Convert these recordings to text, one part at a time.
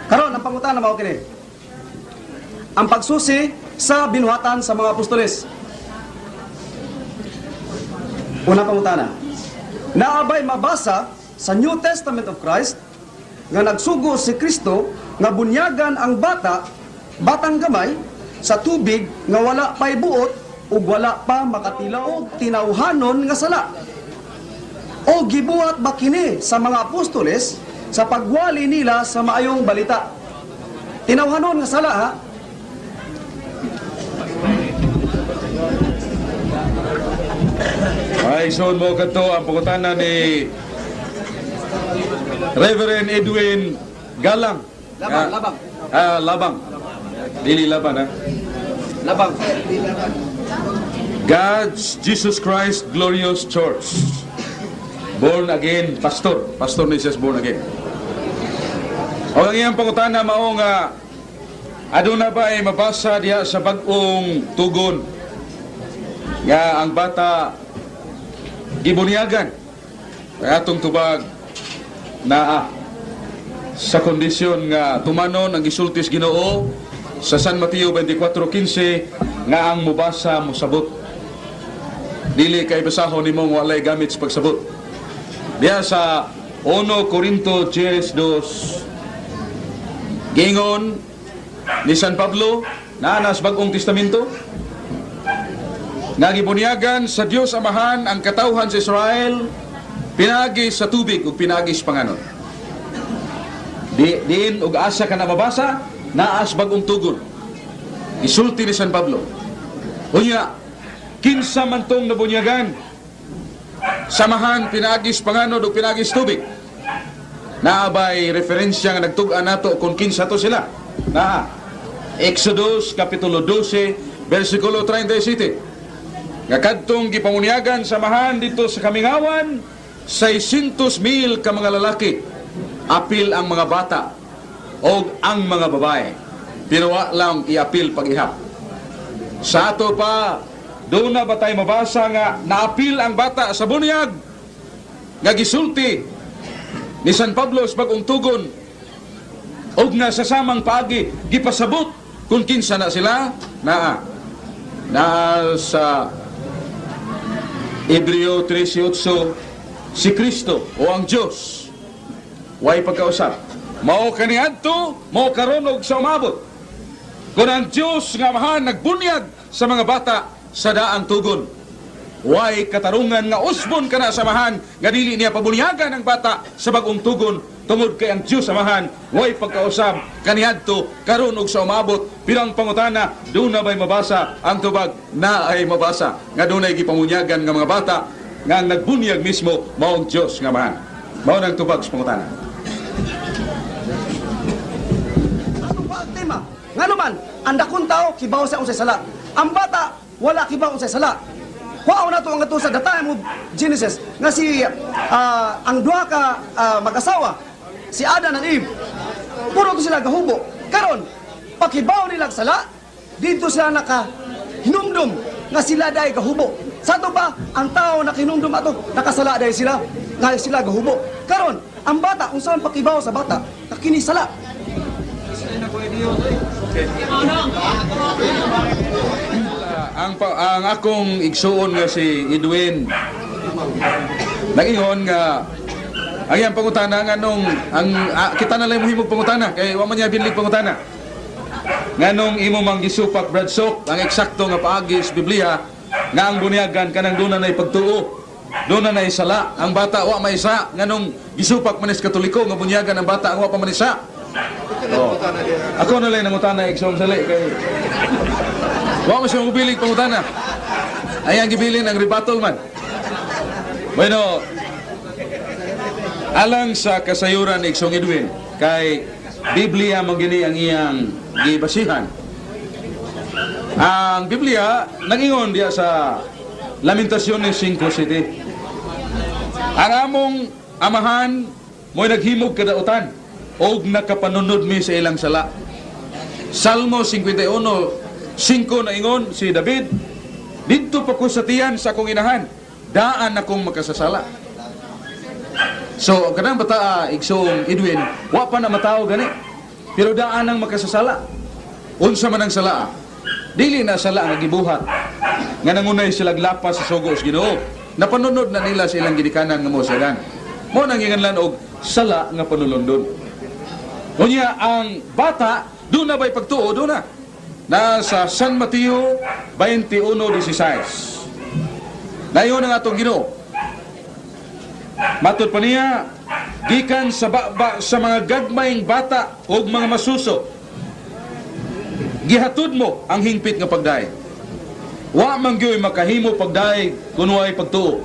Karon ang pangutana mao kini. Ang pagsusi sa binuhatan sa mga apostoles. Una pangutana. Naabay mabasa sa New Testament of Christ nga nagsugo si Kristo nga bunyagan ang batang gamay sa tubig nga wala pa'y buot ug wala pa makatilaw og tinawhanon nga sala. O gibuhat ba kini sa mga apostoles sa pagwali nila sa maayong balita? Tinawhanon nga sala, ha? Ay, so mo kato ang pangutana ni Reverend Edwin Galang. Labang. Labang. Dili Laban, ha? Labang. God's Jesus Christ Glorious Church. Born again pastor. Pastor ni siya born again. O ang iyang pangutana mao nga aduna ba ay mabasa diha sa bag-ong tugon nga ang bata gibunyagan kay atong tubag naa sa kondisyon nga tumanon ang gisultis Ginoo sa San Mateo 24:15 nga ang mubasa mosabot. Dili kay basahon nimo walay gamit sa pagsabot. Diya sa 1 Corinto 10:2 gingon ni San Pablo na sa Bagong Testamento nga gibunyagan sa Dios Amahan ang katawhan sa Israel pinagi sa tubig ug pinagi sa panganon. Diin ug asa ka na mabasa naas bagong tugon. Isulti ni San Pablo. Unya, kinsa man tong nabunyagan samahan pinagi sa panganon ug pinagi sa tubig. Naabay referensya nga nagtug-an nato kung kinsa to sila. Na Exodus kapitulo 12 bersikulo 37. Nga kadtong gipamunyagan samahan dito sa Kamingawan 600,000 ka mga lalaki, apil ang mga bata o ang mga babae, pero lang iapil pag-ihap. Sa ato pa doon na ba tayo mabasa nga naapil ang bata sa bunyag nga gisulti ni San Pablo sa bagong tugon og nga sa samang paagi gipasabot kung kinsa na sila na sa Hebreo 13:8 si Kristo o ang Diyos way pagkausap mao kaniadto mao karon og sa umabot kung ang Diyos nga Amahan nagbunyag sa mga bata sa daang tugon way katarungan nga usbon kana sa Amahan nga dili niya pabunyagan ang bata sa bagong tugon tungod kay ang Diyos Amahan way pagkausap kaniadto karon og sa umabot. Pirang pangutana doon na ba'y mabasa ang tubag na ay mabasa nga doon ay gipamunyagan nga mga bata nga nagbunyag mismo maong Diyos nga Amahan. Mao nang tubag sa pangutana. Ano ba ang tema? Nga naman, ang dakong tao kibaw sa unsay sala. Ang bata wala kibaw unsay sala. Kuaw na to ang ato sa the time of Genesis nga si ang duha ka mag-asawa, si Adan and Eve, puro to sila gahubo. Karon, pakibaw nila sala, dito sila nakahinumdum nga sila dahi gahubo. Sa to pa, ang tao nakahinumdum ato, nakasala dahi sila, nga sila gahubo. Karon, ang bata, kung saan pakibaw sa bata, nakinisala. Ang akong igsuon nga si Edwin nagingon nga ang iyang pangutana nga nung kita na lang mohimog pangutana kay wa man niya binlig pangutana nga nung imo mang gisupak Bradsok ang eksakto nga paagi sa Biblia nga ang bunyagan kanang duna nay pagtuo duna nay sala ang bata wa may isa nga nung gisupak manis Katoliko nga bunyagan ang bata ang wa pa man isa. Ako na lang nangutana igsoon sali kay wa mo siya mubilig pangutana. Ayang gibilin ang rebuttal man. Bueno, alang sa kasayuran ni Iksong Edwin, kay Biblia mo gini ang iyang gibasihan. Ang Biblia, nangingon diya sa Lamentaciones 5:7. Ang among amahan mo'y naghimog kadautan o nakapanunod mi sa ilang sala. Salmo 51:5 na ingon si David, dito pa ko sa tiyan sa akong inahan, daan akong makasasala. So, kanang bata, Iksong Edwin, wa pa na matao gani. pero daan ang makasasala. Unsa man ang sala, dili na sala nga gibuhat nga nangunay sila lapas sa sugo sa Ginoo. Napanunod na nila sa ilang gidikanan nga mosagan. Mo nang inganlan og sala nga panulundon. Unya ang bata do na bay pagtuo do na. Nasa San Mateo 21:16. Nayon ang atong Ginoo. Matud pa niya, gikan sa baba sa mga gagmayng bata ug mga masuso, gihatod mo ang hingpit nga pagdaig. Wa man gyoy makahimo pagdaig kun way pagtuo.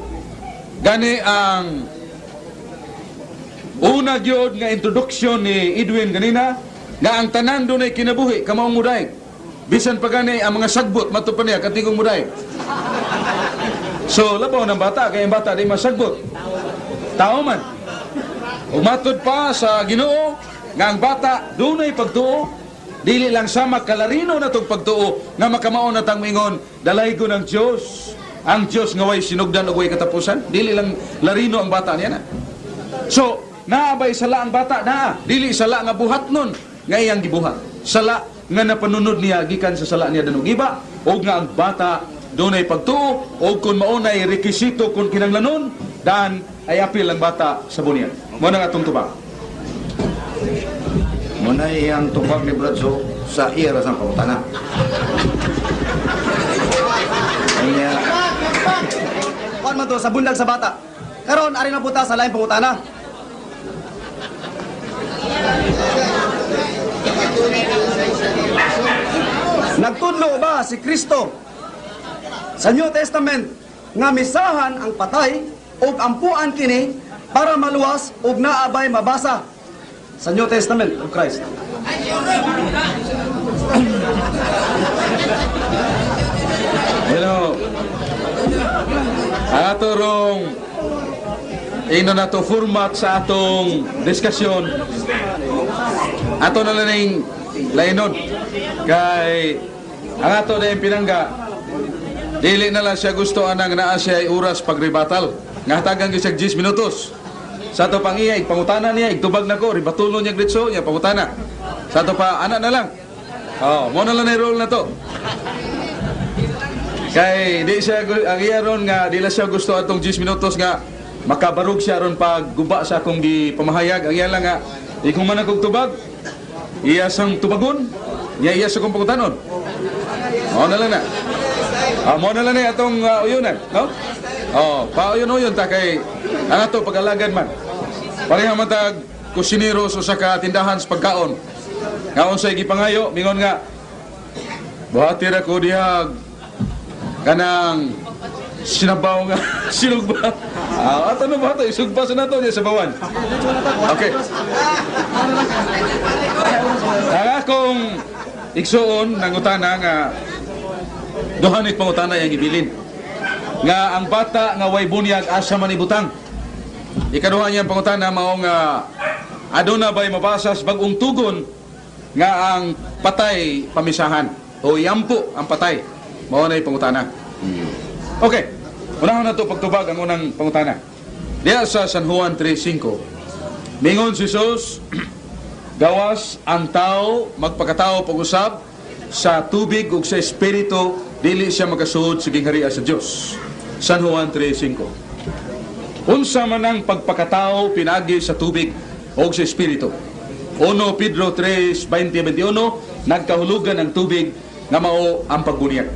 Gani ang una gyud nga introduction ni Edwin ganina nga ang tanan dunay kinabuhi kamaong mudaig. Bisan pa gani ang mga sagbot matud pa niya katingong mudaig. So labaw ng bata kay ang bata di masagbot. Tao man. Ug matud pa sa Ginoo nga ang bata dunay pagtuo. Dili lang sama kalarino na itong pagtuo nga makamaon na tang mingon, dalay ko ng Diyos. Ang Diyos nga way sinugdan o way katapusan. Dili lang larino ang bata niya na. So, naabay sala ang bata na. Dili sala nga buhat nun nga iyang gibuhat. Sala nga napanunod niya gikan sa sala niya danong iba. O nga ang bata doon ay pagtuo. O kung maunay rekisito kung kinanglanon, daan ay apil ang bata sa bunyan. Muna nga itong tubang. Muna iyang tupag ni Bradso sa ira sang pangutana. Kanya, Kuan man to sa bundag sa bata. Karon ari na puta sa lain pangutana. Nagtudlo ba si Kristo sa New Testament nga misahan ang patay ug ampuan kini para maluwas ug naabay mabasa sa New Testament of Christ? Ato rong ino na to format sa atong diskusyon. Ato na lang lainon kay ang ato na yung pinangga dili na lang siya gusto anang naa siya ay oras pagribatal nga hatagan siya 10 minutos. Sa ato pang iya, pangutana niya, igtubag na ko, ribatulo niya gritso, niya pangutana. Sa ato pa, anak na lang. Mo na lang na roll na to. Kay, di siya, ang iya ron nga, di lang siya gusto atong 10 minutos nga, makabarog siya ron pag guba sa akong di pamahayag. Ang iya lang nga, kung man akong tubag, iya sang tubagon, iya sa kong pangutanon. Mo na lang na. Mo na lang na atong uyunan, no? Pauyon-uyon ta kay, ang ato pag-alagad man. Pareha matag kusinero sa ka tindahan sa pagkaon. Nga unsay gipangayo mingon nga buhati ra ko diha kanang sinabaw nga sinugba. Ato na buhato isugba sa nato niya sa bawan. Okay. Ang akong igsuon nang utana nga duhanit pangutana yang ibilin. Nga ang bata nga way bunyag asa man ibutang. Ikaduha niya ang pangutana mao nga aduna bay mabasas bagong tugon nga ang patay pamisahan o yampo ang patay. Mao na pangutana. Okay. Unahon na to pagtubag ang unang pangutana. Diya sa San Juan 3:5. Mingon si Jesus, gawas ang tao magpakatao pag-usab sa tubig ug sa espiritu dili siya makasuod sa gingharian sa Dios. San Juan 3:5. Unsa man ang pagpakatao pinagi sa tubig o sa espiritu. 1 Pedro 3:20-21 nagkahulugan ang tubig nga mao ang pagbunyag.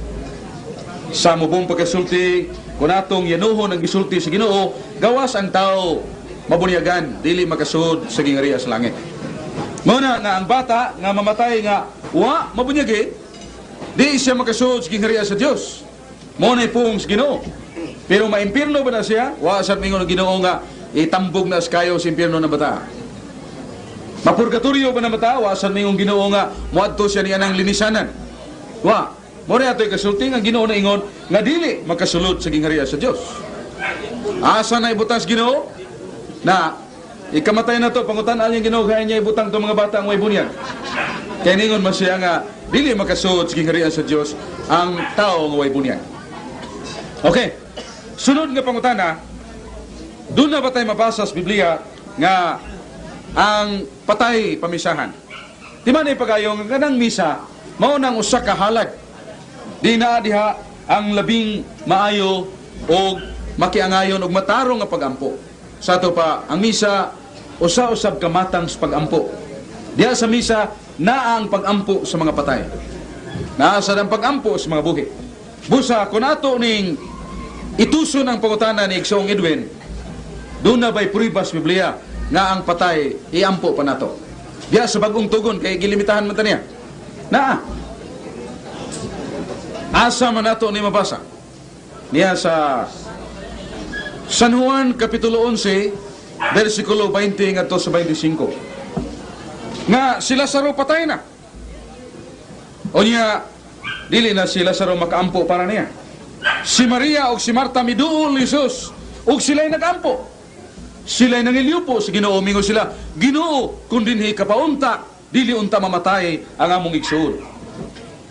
Sa mubong pagkasulti kun atong yanuhon ang gisulti sa Ginoo, gawas ang tao mabunyagan dili makasuod sa gingharian sa langit. Muna nga ang bata nga mamatay nga wa mabunyagi di siya makasuod sa gingharian sa Dios. Muna pong sa Ginoo. Pero maimpirno ba na siya? Wa sa mingon ng Ginoo nga itambog na sa kayo sa impirno na bata. Mapurgatorio ba na bata? Wa sa mingon Ginoo nga moadto siya niya ng linisanan. Wa. Mo rin ato'y kasulting ang Ginoo na ingon nga dili makasulod sa gingharian sa Dios. Asa na ibutang sa Ginoo? Na ikamatay na to pangutan-an yung Ginoo kaya niya ibutang to mga bata ang way bunyag. Kaya ningon man siya nga dili makasulod sa gingharian sa Dios ang tao nga way bunyag. Okay. Sunod nga pangutana, doon na ba tayo mabasa sa Biblia nga ang patay pamisahan? Di man ipagayong kanang misa mao nang usa ka halag. Di naa diha ang labing maayo o makiangayon og matarong nga pagampo. Sa ato pa ang misa usa-usab ka matang sa pagampo. Diha sa misa naa ang pagampo sa mga patay. Naa sad ang pagampo sa mga buhi. Busa kun ato ning ituson ang pangutana ni Igsoong Edwin, doon na ba'y pruibas Biblia nga ang patay iampo pa nato. Diya sa bagong tugon kay gilimitahan man ta niya. Naa. Asa man nato ni mabasa. Niya sa San Juan Kapitulo 11 versikulo 20 ngadto sa 25. Nga si Lazaro patay na. O niya dili na si Lazaro makaampo para niya. Si Maria o si Marta miduol ni Jesus ug sila'y nagampo. Sila'y nangiliupo sa Ginoo, mingo sila, Ginoo, kung dinhi kapaunta, dili unta mamatay ang among igsoon.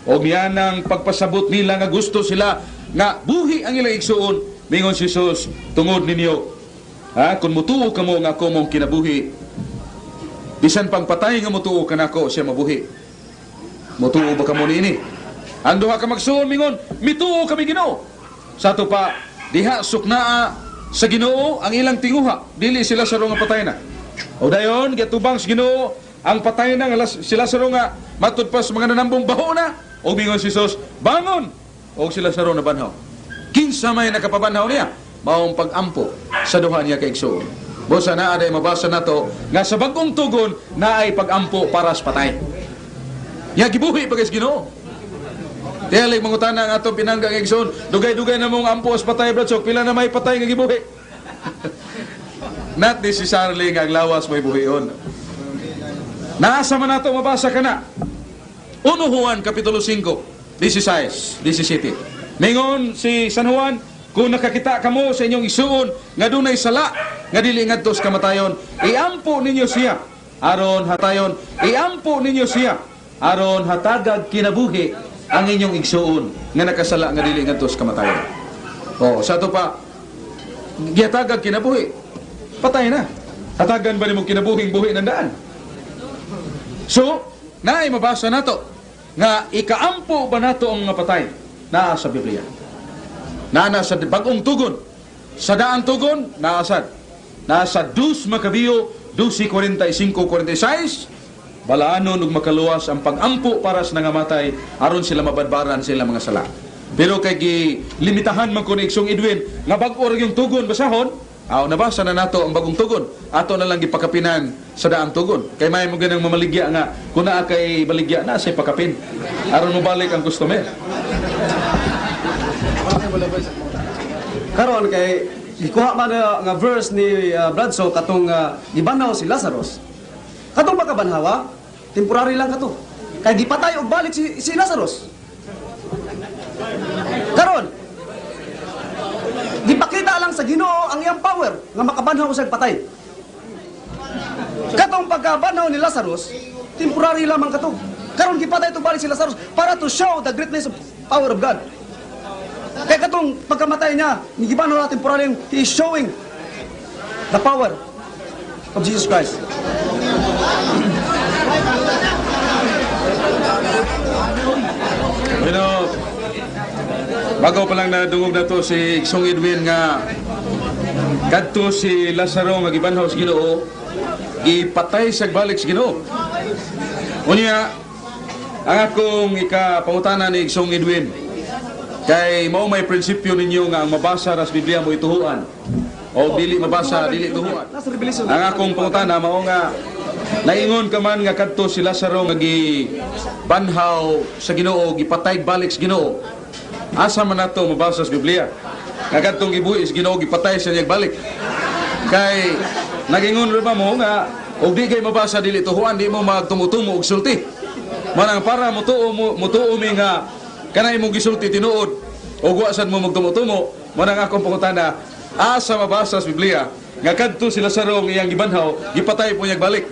O miyanang pagpasabot nila nga gusto sila nga buhi ang ilang igsoon, mingon si Jesus, tungod ninyo. Kung mutuo ka mo nga ako mong kinabuhi, bisan pang patay nga mutuo ka na ako, siya mabuhi. Mutuo ba ka mo niini? Ang duha ka magsuon, mingon, mituo kami Ginoo. Sa ito pa, diha suknaa sa Ginoo ang ilang tinguha, dili si Lazaro nga patay na. O dayon gatubang sa Ginoo ang patay na si Lazaro nga matud pa sa mga nanambong baho na. O mingon si Jesus, bangon! O si Lazaro na banhaw. Kinsa may nakapabanhaw niya, maong pag-ampo sa duha niya kay igsoon. Busa naa day mabasa nato nga sa bagong tugon na ay pag-ampo para sa patay. Ya gibuhi pa kay Ginoo. Dili mangutana ang atong pinangga nga igsoon, dugay-dugay na mong ampo as patay bratsok, pila na may patay nga gibuhi. Not necessarily nga ang lawas may buhion. Naasa man nato mabasa kana. 1 Juan Kapitulo 5, 16, 17. Mingon si San Juan, kung nakakita kamo sa inyong isuon nga dunay sala nga dili ngadto sa kamatayon, iampo ninyo siya aron hatayon, iampo ninyo siya aron hatagag kinabuhi ang inyong igsuon nga nakasala nga dili ngadto sa kamatayon. Sa ato pa gihatagag kinabuhi, patay na. Hatagan ba nimo kinabuhing buhi ng daan? So, naay mabasa nato nga ikaampo ba nato ang mga patay? Naa sa Biblia. Naa sa bagong tugon. Sa daan tugon, naasad. Nasa 2 Makabeo 12:45-46, balaanon ug makaluwas ang pag-ampo para sa nangamatay aron sila mabadbaran sila mga sala. Pero kay limitahan man ko ni Igsoong Edwin nga bag-o yung tugon basahon, nabasa na nato ang bagong tugon. Ato na lang gipakapinan sa daang tugon. Kay may mo ganang mamaligya nga kun naa kay baligya na say pakapin aron mo balik ang customer. Karon kay gikuha man nga verse ni Bradso katong gibanaw si Lazarus. Katong makabanhawa, temporary lang kato. Kay gipatay og balik si Lazarus. Karon gipakita lang sa Ginoo ang iyang power nga makabanhaw sa patay. Katong pagkabanhaw ni Lazarus, temporary lamang kato. Karon gipatay og balik si Lazarus para to show the greatness of power of God. Kaya katong pagkamatay niya, gibanaw na temporary, he is showing the power of Jesus Christ. Bueno, bago pa lang nadungog na to si Igsoong Edwin nga kadto si Lazaro nga gibanhaw sa Ginoo, gipatay sa balik sa Ginoo. Unya, ang akong ikapangutana ni Igsoong Edwin, kay mao may prinsipyo ninyo nga ang mabasa ras Biblia mo ituhuan o dili mabasa dili tuhuan. Ang akong pangutana mao nga naingon ka man nga kadto si Lazaro nga gibanhaw sa Ginoo, gipatay balik sa Ginoo. Asa man nato mabasa sa Biblia nga kadtong gibuhi sa Ginoo gipatay sa niya balik. Kay nagingon ra ba mo nga og di kay mabasa dili tuhuan, di mo magtumutumo og sulti. Manang para mutuo mi nga kanay mo gisulti tinuod o guwasan mo magtumutumo, manang akong pangutana, asa mabasa sa Biblia nga kadto si Lazaro ang iyang gibanhaw, gipatay po niya balik.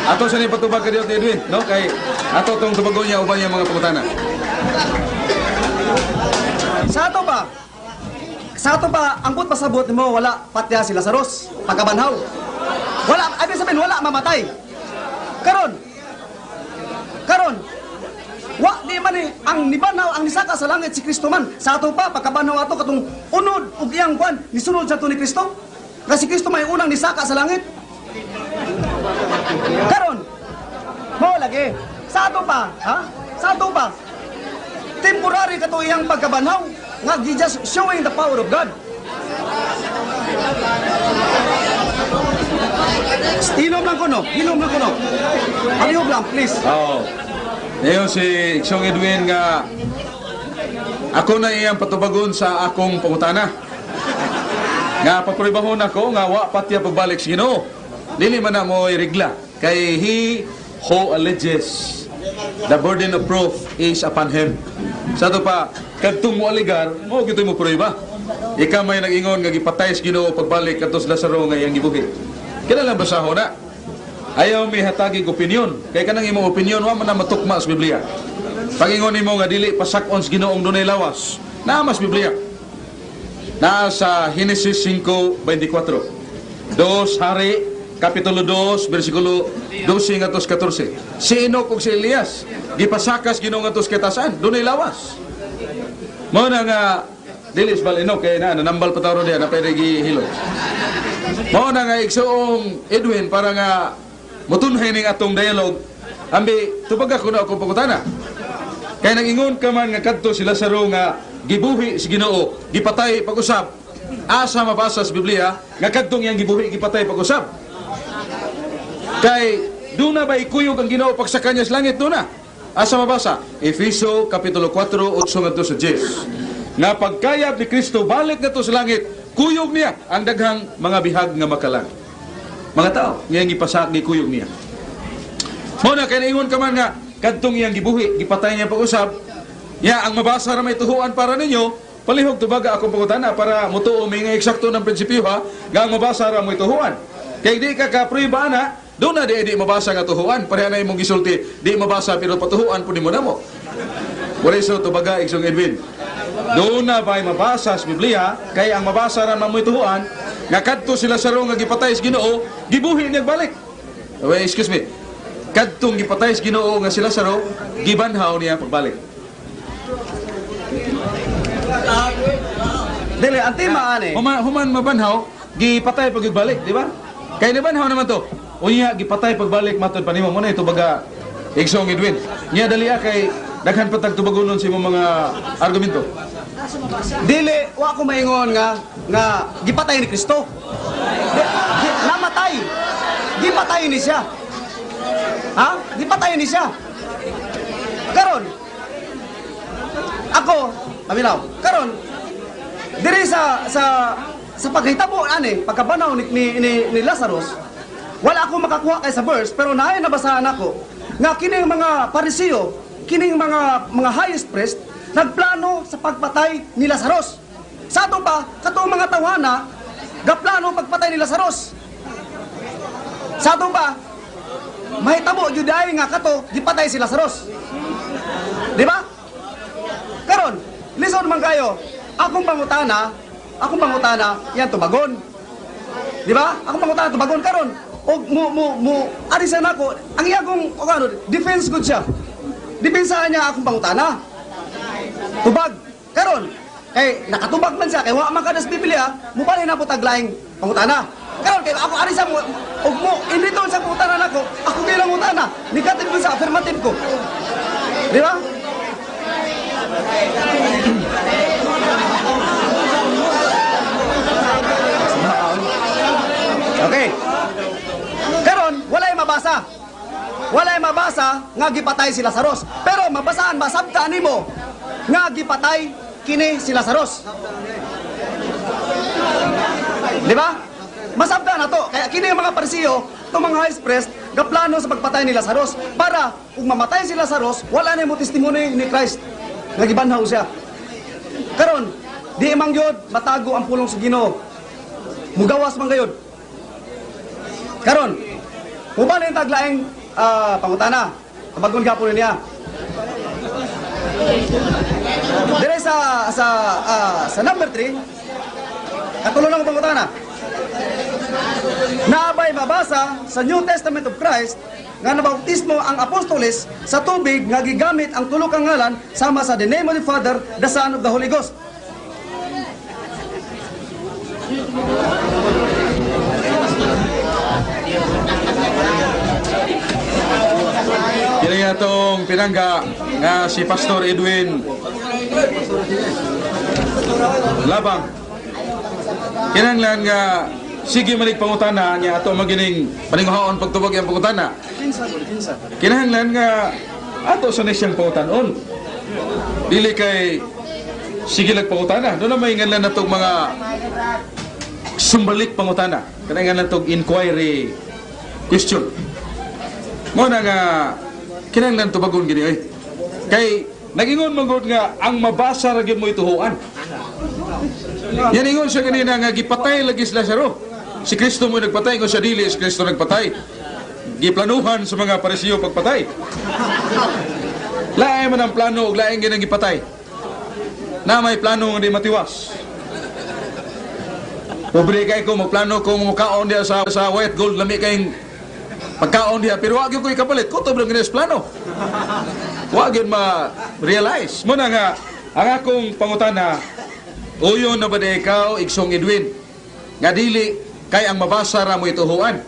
Ato sa ni patubag kadiyot ni Edwin, no? Kay ato tong tubagon niya uban niya mga pangutana. Sa ato pa, angkot pasabot mo wala patya si Lazarus pagkabanhaw. Wala, ibig sabihin wala mamatay. Karon, gani ang nibanaw ang nisaka sa langit si Kristo man. Sa ato pa pagkabanaw ato katong unod ug iyang kwan nisunod sa to ni Kristo. Nga si Kristo may unang nisaka sa langit. Karon mo lagi sa ato pa, ha? Sa ato pa temporary kato iyang pagkabanaw nga just showing the power of God. Hilom lang ko no. Alihog lang, please. Oo. Ngayon si Iksong Edwin nga ako na iyang patubagon sa akong pangutana. Nga papribahon ako nga wa patya pagbalik sa Ginoo. Dili man na mo irigla kay he who alleges the burden of proof is upon him. Sa to pa kadtong mo aligar mo gito mo prueba. Ika may nag-ingon nga gipatay sa Ginoo pagbalik kadto sa Lazaro nga iyang gibuhi. Kinala basahon na. Ayaw may hatagig opinyon. Kaya kanang imong opinyon, wa man na matukma sa Biblia. Pag-ingon nimo nga dili pasakon sa Ginoong dunay lawas, naa mas Biblia. Naa sa Genesis 5:24. 2 Hari, Kapitulo 2, versikulo 12 ngadto 14. Si Enoch ug si Elias, gipasakas Ginoo ngadto sa katasan, dunay lawas. Mao na nga dili sa Enoch kay nanambal patawro diha na pwede gihilo. Mao na nga Igsoong Edwin para nga mutunhay ning atong dialogue, ambi tubag ako na akong pangutana. Kaya nag-ingon ka man nga kadto si Lazaro nga gibuhi si Ginoo, gipatay pag-usab. Asa mabasa sa Biblia nga kadtong iyang gibuhi gipatay pag-usab. Kay doon na ba ikuyog ang Ginoo pagsaka niya sa langit doon na? Asa mabasa? Efeso Kapitulo 4, 8 ngadto sa 10. Nga pagkayab ni Kristo balik ngadto sa langit, kuyog niya ang daghang mga bihag nga makalang. Mga tao, ngayang ipasak ni kuyog niya. Muna, kaya naingon ka man nga, kadtong iyang gibuhi, gipatay niya pag-usab, ya, ang mabasa na may tuhuan para ninyo, palihog tubaga akong pangutana para mutuo may nga eksakto ng prinsipyo ha, nga ang mabasa na may tuhuan. Kaya di ka kapriba na, doon na di mabasa nga tuhuan, pareha na imong gisulti, di mabasa pero patuhuan po ni mo na mo. Wala iso tubaga, Iksong Edwin. Doon na ba'y mabasa sa Biblia, kaya ang mabasa na may tuhuan, nga kadto sila sa nga gipatay sa Ginoo, gibuhi niya balik. Okay, excuse me. Kadtong gipatay sa Ginoo nga sila sa gibanhaw niya pagbalik. Dili ang tema ani. Human mabanhaw, gipatay pagbalik, di ba? Kay nabanhaw naman to. Unya gipatay pagbalik matud panimo mo na ito baga Iksong Edwin. Nya dali kay daghan pa tagtubagonon sa imong mga argumento. Dili wa ko maingon nga gipatay ni Kristo. Namatay. Gipatay ni siya. Ha? Gipatay ni siya. Karon ako, paminaw. Karon diri sa paghitabo ani pagkabanaw ni Lazarus, wala ako makakuha kay sa verse pero naay nabasahan ako nga kining mga Pariseo, kining mga highest priest nagplano sa pagpatay ni Lazarus. Sa ato pa, katong mga tawhana, gaplano pagpatay ni Lazarus. Sa ato pa, mahitabo juday nga kato gipatay si Lazarus. Di ba? Karon, listen man kayo. Akong pangutana, yan tubagon. Di ba? Akong pangutana tubagon karon. Og mo arisan ako, ang iyagong defense good siya. Depensahan niya akong pangutana. Tubag. Karon, kay nakatubag man siya kay wa man kada sa Biblia, mubali na po taglaing pangutana. Karon kay ako arisan mo og mo in return sa pangutana nako, ako bilang utana, negative ko sa affirmative ko. Di ba? Okay. Karon, walay mabasa. Walay mabasa nga gipatay si Lazarus. Pero mabasaan masabta nimo nga gipatay kini si Lazarus. Di ba? Masabta na to. Kaya kini yung mga Pariseo, itong mga high priest, gaplano sa pagpatay ni Lazarus para kung mamatay si Lazarus, wala na mo testimony ni Christ. Nagibanhaw siya. Karon, di imang yod matago ang pulong sa Ginoo. Mugawas man gayod. Karon, mubali yung taglaing pangutana. Kabagon ka po niya. Dire sa number 3, katulo lang ang pangutana. Naabay mabasa sa New Testament of Christ nga nabautismo ang apostoles sa tubig nga gigamit ang tulo ka ngalan sama sa the name of the Father, the Son, of the Holy Ghost. Kini nga itong pinangga nga si Pastor Edwin Labang. Kinanglan nga sige manig pangutana niya ato magining paninguhaon pagtubag ang pangutana. Kinahanglan nga ato sa siyang pangutanon. Dili kay sige lang pangutana. Doon na may ngalan na itong mga sumbalik pangutana. Kinahanglan itong inquiry question. Muna nga kinahanglan tubagon gini ay. Kay nagingon manggod nga ang mabasa ra gyud mo ituhuan. Yan ingon siya kanina nga gipatay lagi si Lazaro. Si Kristo mo nagpatay kung siya dili si Kristo nagpatay. Giplanuhan sa mga parisiyo pagpatay. Lain man ang plano ug lain ginang gipatay. Na may plano nga di matiwas. Pobre kay ko magplano kung mukaon diya sa white gold lami kayong pagkaon diya pero wag gyud ko ikapalit kutob lang ginis plano. Wag gyud ma-realize. Muna nga ang akong pangutana uyon na ba na ikaw, Igsong Edwin, nga dili kay ang mabasa ra mo ituhuan.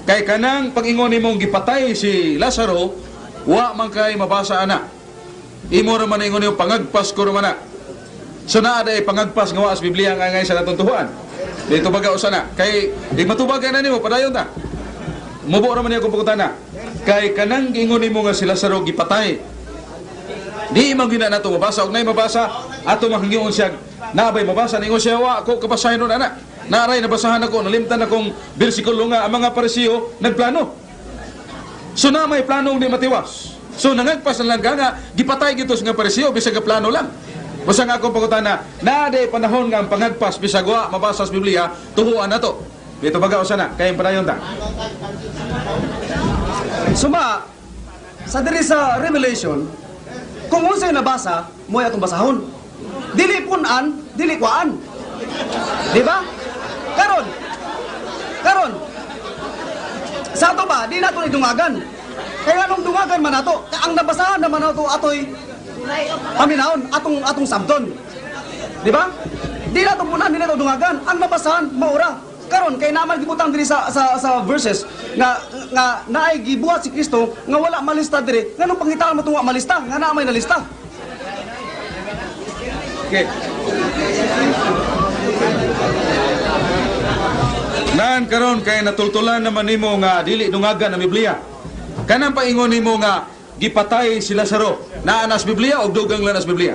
Kay kanang pag-ingon mong gipatay si Lazaro, wa man kay mabasa ana. Imo ra man ingon yung pangagpas ko ra man na. So naa day pangagpas nga wa sa Biblia nga ngay sa natong tuhuan. Dito baga usana kay di matubagan na nimo padayon ta. Mubo ra man niya kung pagutana. Kay kanang ingon nimo nga si Lazaro gipatay. Di man gina nato mabasa og nay mabasa ato makangyon siya nabay mabasa ningon siya wa ako kabasahin nun ana. Naaray nabasahan ako nalimtan akong bersikulo nga ang mga parisiyo nagplano. So na may planong di matiwas. So nangagpas na lang nga gipatay gitos nga parisiyo bisag nga plano lang. Basta nga akong pangutana na day panahon nga ang pangagpas bisag wa mabasa sa Biblia tuhuan nato. Dito baga usana kay padayon ta. Suma sa diri sa Revelation kung unsay nabasa mo atong basahon. Dili punan, dili kuan. Di ba? Karon. Sa ato ba, di nato idungagan. Kaya anong dungagan man nato? Ang nabasahan naman nato atoy paminahon atong sabton. Di ba? Di nato punan, di nato dungagan. Ang nabasahan maura. Karon kay naman gibutang diri sa verses nga naay gibuhat si Kristo nga wala malista diri. Nganong pangitaan mo tunga malista? Nga naa may nalista. Okay. Nan karon kay natultulan naman nimo nga dili dungagan ang Biblia. Kanang paingon nimo nga gipatay si Lazaro. Naa na sa Biblia o dugang lang na sa Biblia.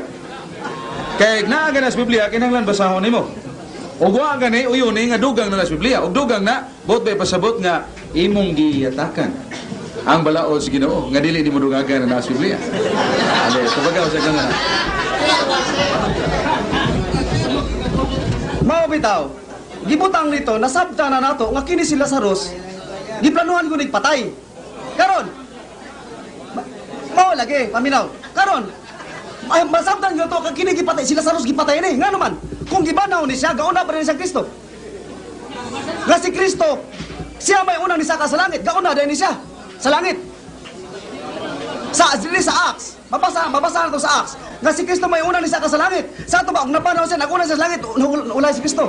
Kay naa na sa Biblia kinahanglan basahon nimo. Og wa gani uyon nga dugang na sa Biblia. Og dugang na bot bay pasabot nga imong giyatakan ang balaod sa Ginoo nga dili nimo dungagan na sa Biblia. Ale, sabagaw sa kanana. Mao bitaw. Gibutang nito nasabta na nato nga kini si Lazarus giplanuhan ko nigpatay. Karon mao lagi paminaw. Karon ay masabtan gyud to kini gipatay si Lazarus gipatay ni. Ngano man kung gibanaw ni siya gauna pa rin siya Kristo. Nga si Kristo siya may unang nisaka sa langit, gauna din ni siya sa langit. Sa Acts. Mabasa na to sa Acts. Nga si Kristo may unang nisaka sa langit. Sa ato ba og napanaw siya naguna siya sa langit ulay si Kristo.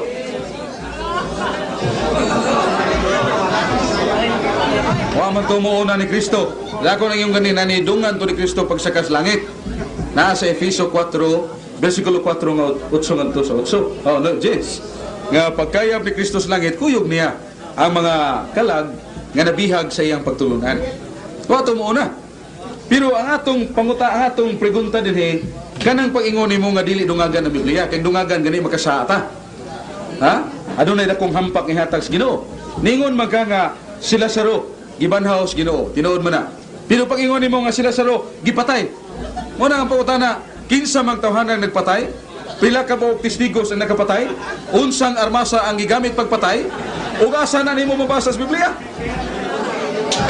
Wa man tumuuna ni Kristo. Lako nang yung ganina ni dungan to ni Kristo pagsakas langit. Nasa Efeso 4 versikulo 4 nga 8 ngadto sa 8. Oh no, yes. Nga pagkayab ni Kristo sa langit kuyog niya ang mga kalag nga nabihag sa iyang pagtulunan. Wa tumuuna. Pero ang atong pregunta dinhi kanang pag-ingon nimo nga dili dungagan ang Biblia kay dungagan gani makasata. Ha? Adunay dakong hampak ihatag sa Ginoo. Ningon man ka nga si Lazaro gibanhaw sa Ginoo. Tinuod man na. Pero pag-ingon nimo nga si Lazaro gipatay. Mo na ang pangutana, kinsa mang tawhanang nagpatay? Pila ka buok testigos ang nakapatay? Unsang armasa ang gigamit pagpatay? Ug asa na nimo mabasa sa Biblia?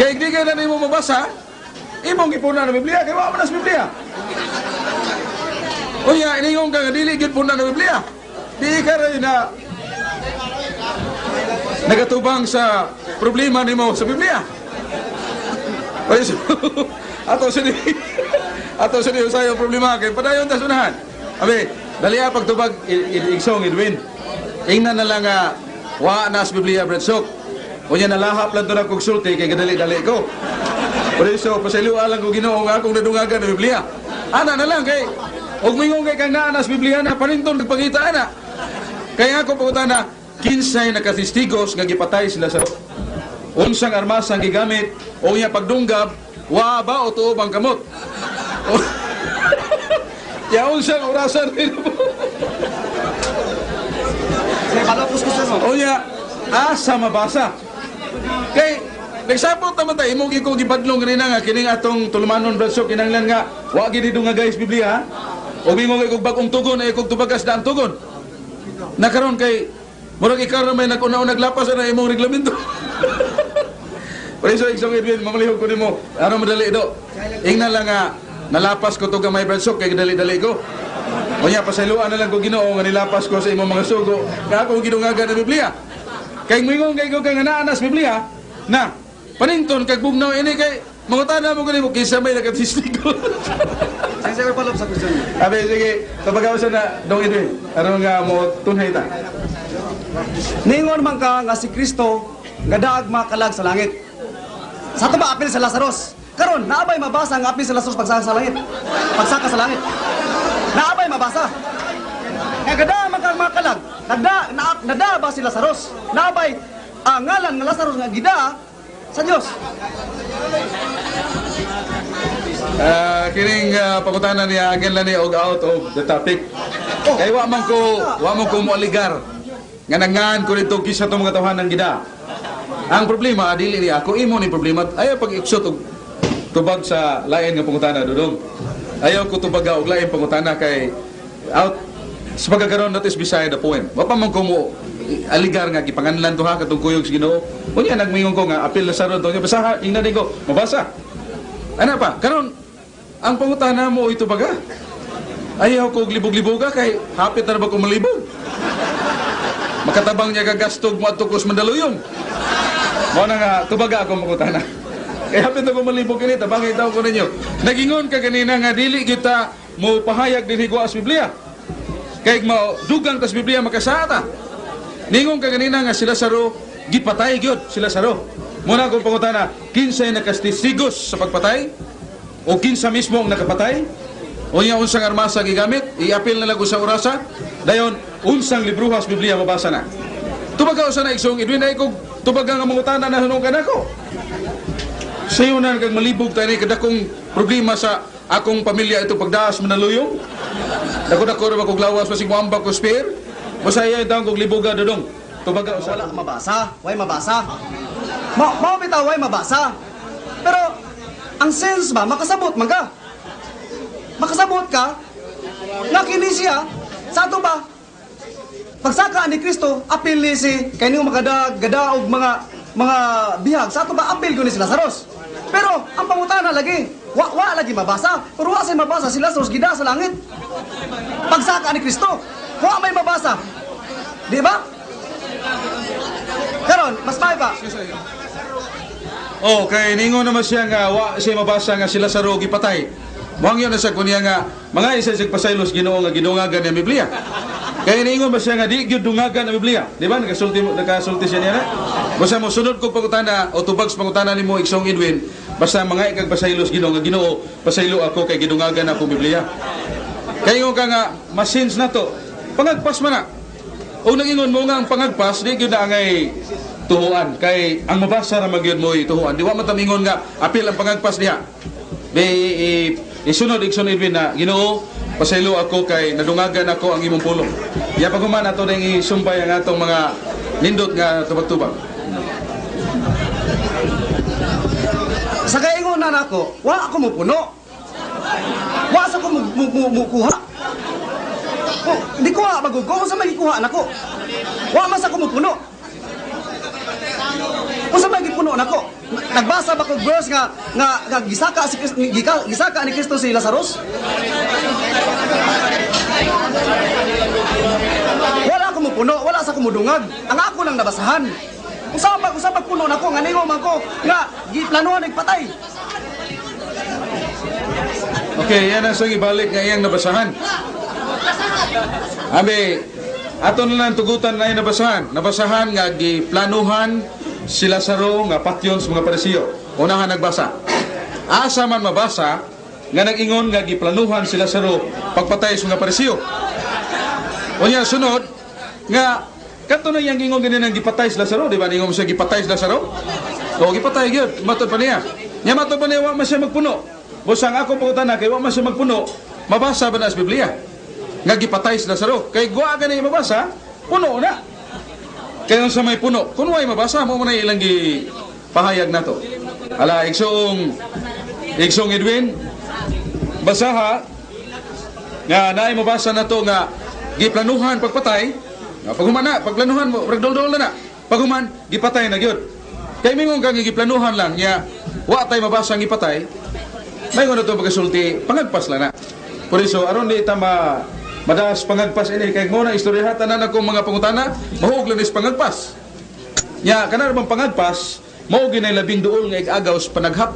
Kay di ka na nimo mabasa, imong gipunan ng Biblia kay wa man sa Biblia. Unya iningon ka nga dili gid punan ng Biblia. Di ka rin na nagatubang sa problema nimo sa Biblia. Oy, so, ato sini usayo problema kay padayon ta sunahan. Abi, dali pagtubag igsong Edwin. Ingnan na lang nga wa na sa Biblia Bradsok. Unya nalahap lang to na kog sulti kay gadali-dali ko. Por eso pasaylo lang ko Ginoo nga akong nadungagan sa Biblia. Ana na lang kay og mingong kay kang naa sa Biblia na paninton nagpangita ana. Kaya ako pangutan na kinsay nakatestigos nga gipatay sila sa unsang armas ang gigamit o niya pagdunggab wa ba o tuo bang kamot. Ya unsang orasan din mo. Say, palapos ko sa mo. O niya asa mabasa. Kay nagsabot naman tayo imong ikaw gibadlong ganina nga kining atong tulumanon Bradsok kinanglan nga wa gid nga guys Biblia. O bingong kay kog bagong tugon ay kog tubagas daan tugon. Nakaron kay murag ikaw na may nag-una-unag lapas na imong reglamento. Por eso Igsong Edwin mamalihog ko nimo. Ano madali do? Ingna lang nga nalapas ko to gamay Bradsok kay dali-dali ko. O niya pasayloan na lang ko Ginoo nga nilapas ko sa imong mga sugo nga akong gidungagan ng Biblia. Kay mingong kay ko kay naanas Biblia na paninton kag bugnaw ini kay mangutana mo kani mo kinsa may nakatistig. Say, palap sa question. Abi sige, tabagaw sa na Dong Edwin. Aron nga mo tunhay ta. Ningon man ka nga si Kristo nga daag makalag sa langit. Sa to ba apil sa Lazarus? Karon naabay mabasa ang apil sa Lazarus pagsaka sa langit. Pagsaka sa langit. Naabay mabasa. Nga gada man kang makalag. Nada ba si Lazarus? Naabay ang ngalan nga Lazarus nga gida sa Dios. Kining pangutanan niya again lang ni og out of the topic. Kay wa man ko mo aligar. Nga nangan ko dito kisa tong mga tawhan ng gida. Ang problema dili ni ako imo ni problema ayaw pag iksot og tubag sa lain nga pangutana dudong. Ayaw ko tubaga og lain pangutana kay out sa pagkakaroon natin is beside the point. Wa pa man ko mo aligar nga gipanganlan to ha katong kuyog sa Ginoo. Unya nagmingon ko nga apil na saron to nya basaha ingna din ko mabasa. Ana pa karon ang pangutana mo ito baga. Ayaw ko og libog-liboga kay hapit na ba ko malibog. Makatabang niya gagastog mo at tukos mandaluyong. Mo na nga tubaga akong pangutana. Kaya hapit na ko malibog kini tabangay daw ko ninyo. Nagingon ka kanina nga dili kita mo pahayag din higwa sa Biblia. Kay mao dugang tas Biblia makasata. Ningon ka kanina nga sila Lazaro gipatay gyud sila Lazaro. Muna akong pangutana, kinsay nakastigos sa pagpatay? O kinsa mismo ang nakapatay? O niya unsang armasa gigamit? Iapil na lang sa orasa? Dayon, unsang libruhas Biblia mabasa na. Tubaga sa na Igsong Edwin ay kog tubaga nga mangutana na hunong ka na ko. Sayo na kag malibog tayo ni kadakong problema sa akong pamilya ito pagdaas manaluyong. Dako-dako ra kog lawas masig moambak ko spear. Masaya daw kog liboga dodong. Tubaga sa Wala mabasa, way mabasa. Mao bitaw way mabasa. Pero ang sense ba makasabot man ka? Makasabot ka nga kini siya sa ato ba? Pagsaka ni Kristo apil ni si kay niyo gada og mga bihag sa ato ba apil ko ni si Lazarus. Pero ang pangutana lagi, wa lagi mabasa. Pero wa say mabasa si Lazarus gida sa langit. Pagsaka ni Kristo, wa may mabasa. Di ba? Karon, mas may pa. Oh, kay ningon naman siya nga wa siya mabasa nga sila sa rogi patay. Mangyo na sa kunya nga mga isa sig pasaylos Ginoo nga gidungagan ang Biblia. Kay ningon ba siya nga di gyud dungagan ang Biblia. Di ba nagasulti siya niya na? Basta mo sunod ko pangutana o tubags pangutana nimo Igsong Edwin, basta mga ikag pasaylos Ginoo nga Ginoo, pasaylo ako kay gidungagan ako Biblia. Kay ingon ka nga masins na to. Pangagpas man na. O nagingon mo nga ang pangagpas di gyud na angay tuhuan kay ang mabasa ra magyud mo tuhuan. Di wa man tamingon nga apil ang pangagpas diha. Isunod Igsong Edwin na Ginoo, pasaylo ako kay nadungagan ako ang imong pulong. Ya paghuman ato ning isumpay ang atong mga nindot nga tubag-tubag. Sa kaingon na nako, wa ako mo puno. Wa sa ko mo kuha. Oh, di ko magugo sa may kuha nako. Wa man sa ko mo puno. Usa may gipuno nako. Nagbasa ba ko verse nga gisaka si Kristo, gisaka ni Kristo si Lazarus? Wala ako mo puno, wala sa kumudungag. Ang ako lang nabasahan. Usabag puno na ko, nga ningo man ko, nga, giplanuhan nagpatay. Okay, yan ang sang ibalik nga iyang nabasahan. Abi, ato na lang tugutan na yung nabasahan. Nabasahan nga giplanuhan si Lazaro nga patyon sa mga Parisiyo. Unahan nagbasa. Asa man mabasa nga nag-ingon nga giplanuhan si Lazaro pagpatay sa mga Parisiyo. Unya sunod nga kanto na yang ingon ganin ang gipatay si Lazaro, di ba? Ingon mo siya gipatay si Lazaro? O gipatay gyud, matod pa niya. Nya matod pa niya wa man siya magpuno. Busang ako pangutan na kay wa man siya magpuno. Mabasa ba na sa Biblia? Nga gipatay si Lazaro. Kay guwa gani mabasa, puno na. Kaya sa may puno, kung way mabasa mo na ilang pahayag na to. Ala, igsong Edwin, basaha, nga naay mabasa na to nga, giplanuhan pagpatay, nga paghuman na, pagplanuhan mo, ragdol-dol na na, paghuman, gipatay na gyud. Kaya mingon kang giplanuhan lang, nga, wa tay mabasa ang gipatay, may na to pagkasulti, pangagpas lang na. Por iso, aron di tama, madaas pangagpas ini kay mo na istorya tanan akong mga pangutana mahug lang is pangagpas. Nya kana bang pangagpas mao ginay labing duol nga igagaw sa panaghap.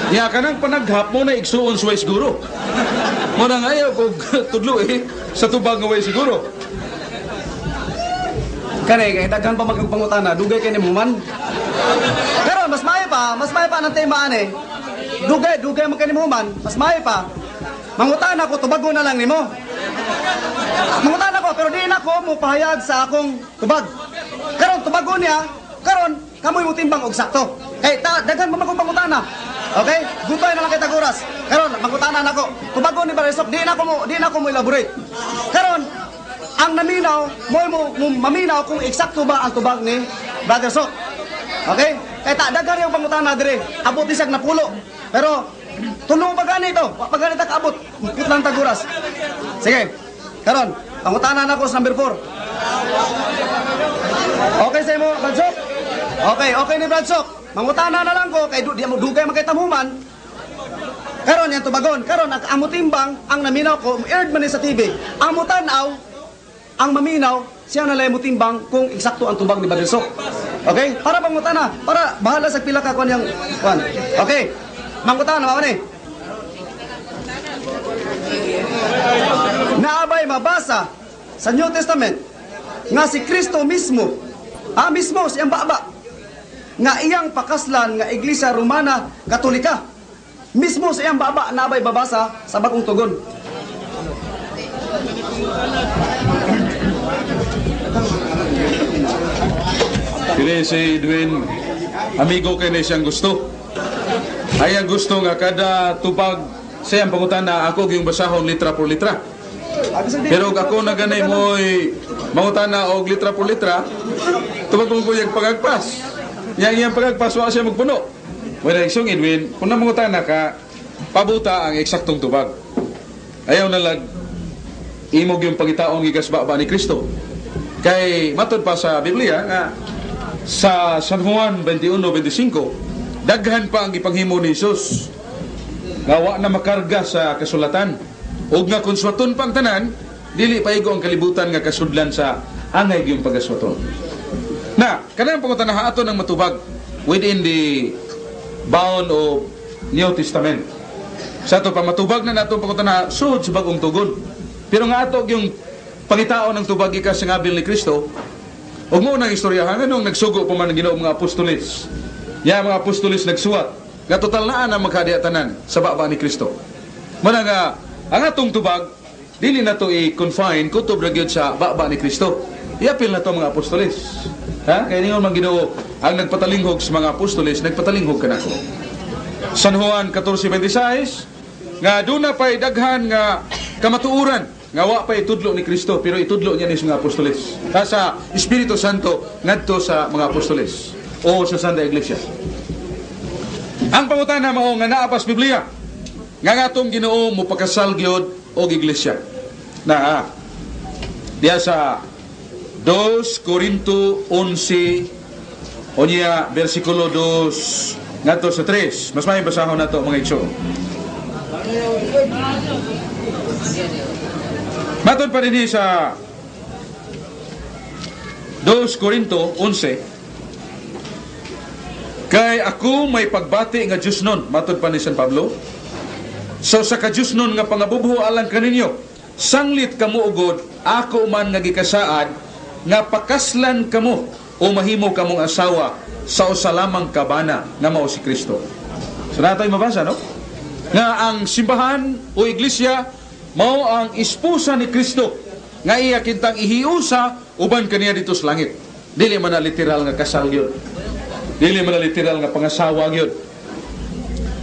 Nya kanang panaghap mo na igsuon sa way siguro. Mo na nga ayaw kog tudlo sa tubag nga way siguro. Kay daghan pa magpangutana, dugay kay ni Muman. Pero mas maayo pa ng temaan eh. Dugay man kay ni Muman, mas maayo pa. Mangutana ko, tubago na lang nimo. Mangutana ko, pero di na ko mo pahayag sa akong tubag. Karon tubago niya, karon kamoy mo timbang og sakto. Kay daghan pa akong pangutana. Okay? Gutay na lang kay taguras. Karon mangutana nako. Tubago ni Barisok, di na ko mo elaborate. Karon ang naminaw, mo maminaw kung eksakto ba ang tubag ni Brother Sok. Okay? Kay daghan yung pangutana dire. Abot isag na pulo. Pero tulong pa gani ito. Pag gani kaabot. Kitlang taguras. Sige. Karon, pangutanan ako sa number 4. Okay sa imo, Bradsok? Okay ni Bradsok. Mangutana na lang ko kay di mo dugay makitamuman. Karon yan tubagon. Karon ang amutimbang ang naminaw ko, aired man ni sa TV. Amutanaw ang maminaw siya na lay mutimbang kung eksakto ang tubag ni Bradsok. Okay? Para pangutana, para bahala sa pila ka kon yang kwan. Okay. Mangutana naman ni. Naabay mabasa sa New Testament nga si Kristo mismo, siyang baba, nga iyang pakaslan nga Iglesia Romana Katolika. Mismo sa iyang baba naabay babasa sa bagong tugon. Kini si Edwin, amigo kay na siyang gusto. Ay ang gusto nga kada tubag sa iyang pangutana ako yung basahon litra por litra. Pero ako na ganay mo'y mangutana og litra por litra, tubag ko yung pagagpas. Yang pagagpas, wala siya magpuno. Wala iksong Edwin, kung na mangutana ka, pabuta ang eksaktong tubag. Ayaw na lag, imog yung pangitaong gigasba ba ni Kristo. Kay matod pa sa Biblia nga, sa San Juan 21:25, daghan pa ang ipanghimo ni Jesus nga wa na makarga sa kasulatan ug nga konswaton pang tanan dili paigo ang kalibutan nga kasudlan sa angay gyung pagaswaton. Na kanang pangutanaha ato ng matubag within the bound of New Testament. Sa ato pa matubag na nato pangutanaha sud sa bagong tugon. Pero nga ato yung pangitaon ng tubag ika sa ngabil ni Kristo ug mo nang istoryahan anong nagsugo pa man ang Ginoo mga apostoles. Ya mga apostolis nagsuwat nga total na ang magkadiatanan sa baba ni Kristo. Muna nga ang atong tubag dili na to i-confine kutob ra gyud sa baba ni Kristo. Iapil na to mga apostolis. Ha? Kaya ningon man Ginoo ang nagpatalinghog sa mga apostolis, nagpatalinghog kanako. San Juan 14:26 nga duna pay daghan nga kamatuoran nga wa pa itudlo ni Kristo pero itudlo niya ni mga apostolis. Sa Espiritu Santo ngadto sa mga apostolis o sa Santa Iglesia. Ang pangutana mao nga naa pas Biblia nga atong Ginoo mo pakasal gyud og iglesia. Na diya sa 2 Corinto 11 onya versikulo 2 ngadto sa 3. Mas may basahon nato mga igsoon. Matod pa dinhi sa 2 Corinto 11, kay ako may pagbati nga Diyos nun, matod pa ni San Pablo. So sa kadyos nun nga pangabubuho alang kaninyo, sanglit kamo ugod, ako man nga gikasaad, nga pakaslan kamo o mahimo kamong asawa sa usa lamang kabana nga mao si Kristo. So natay mabasa, no? Nga ang simbahan o iglesia mao ang esposa ni Kristo nga iya kintang ihiusa uban kaniya dito sa langit. Dili man na literal nga kasal yun. Dili man na literal nga pangasawa yun.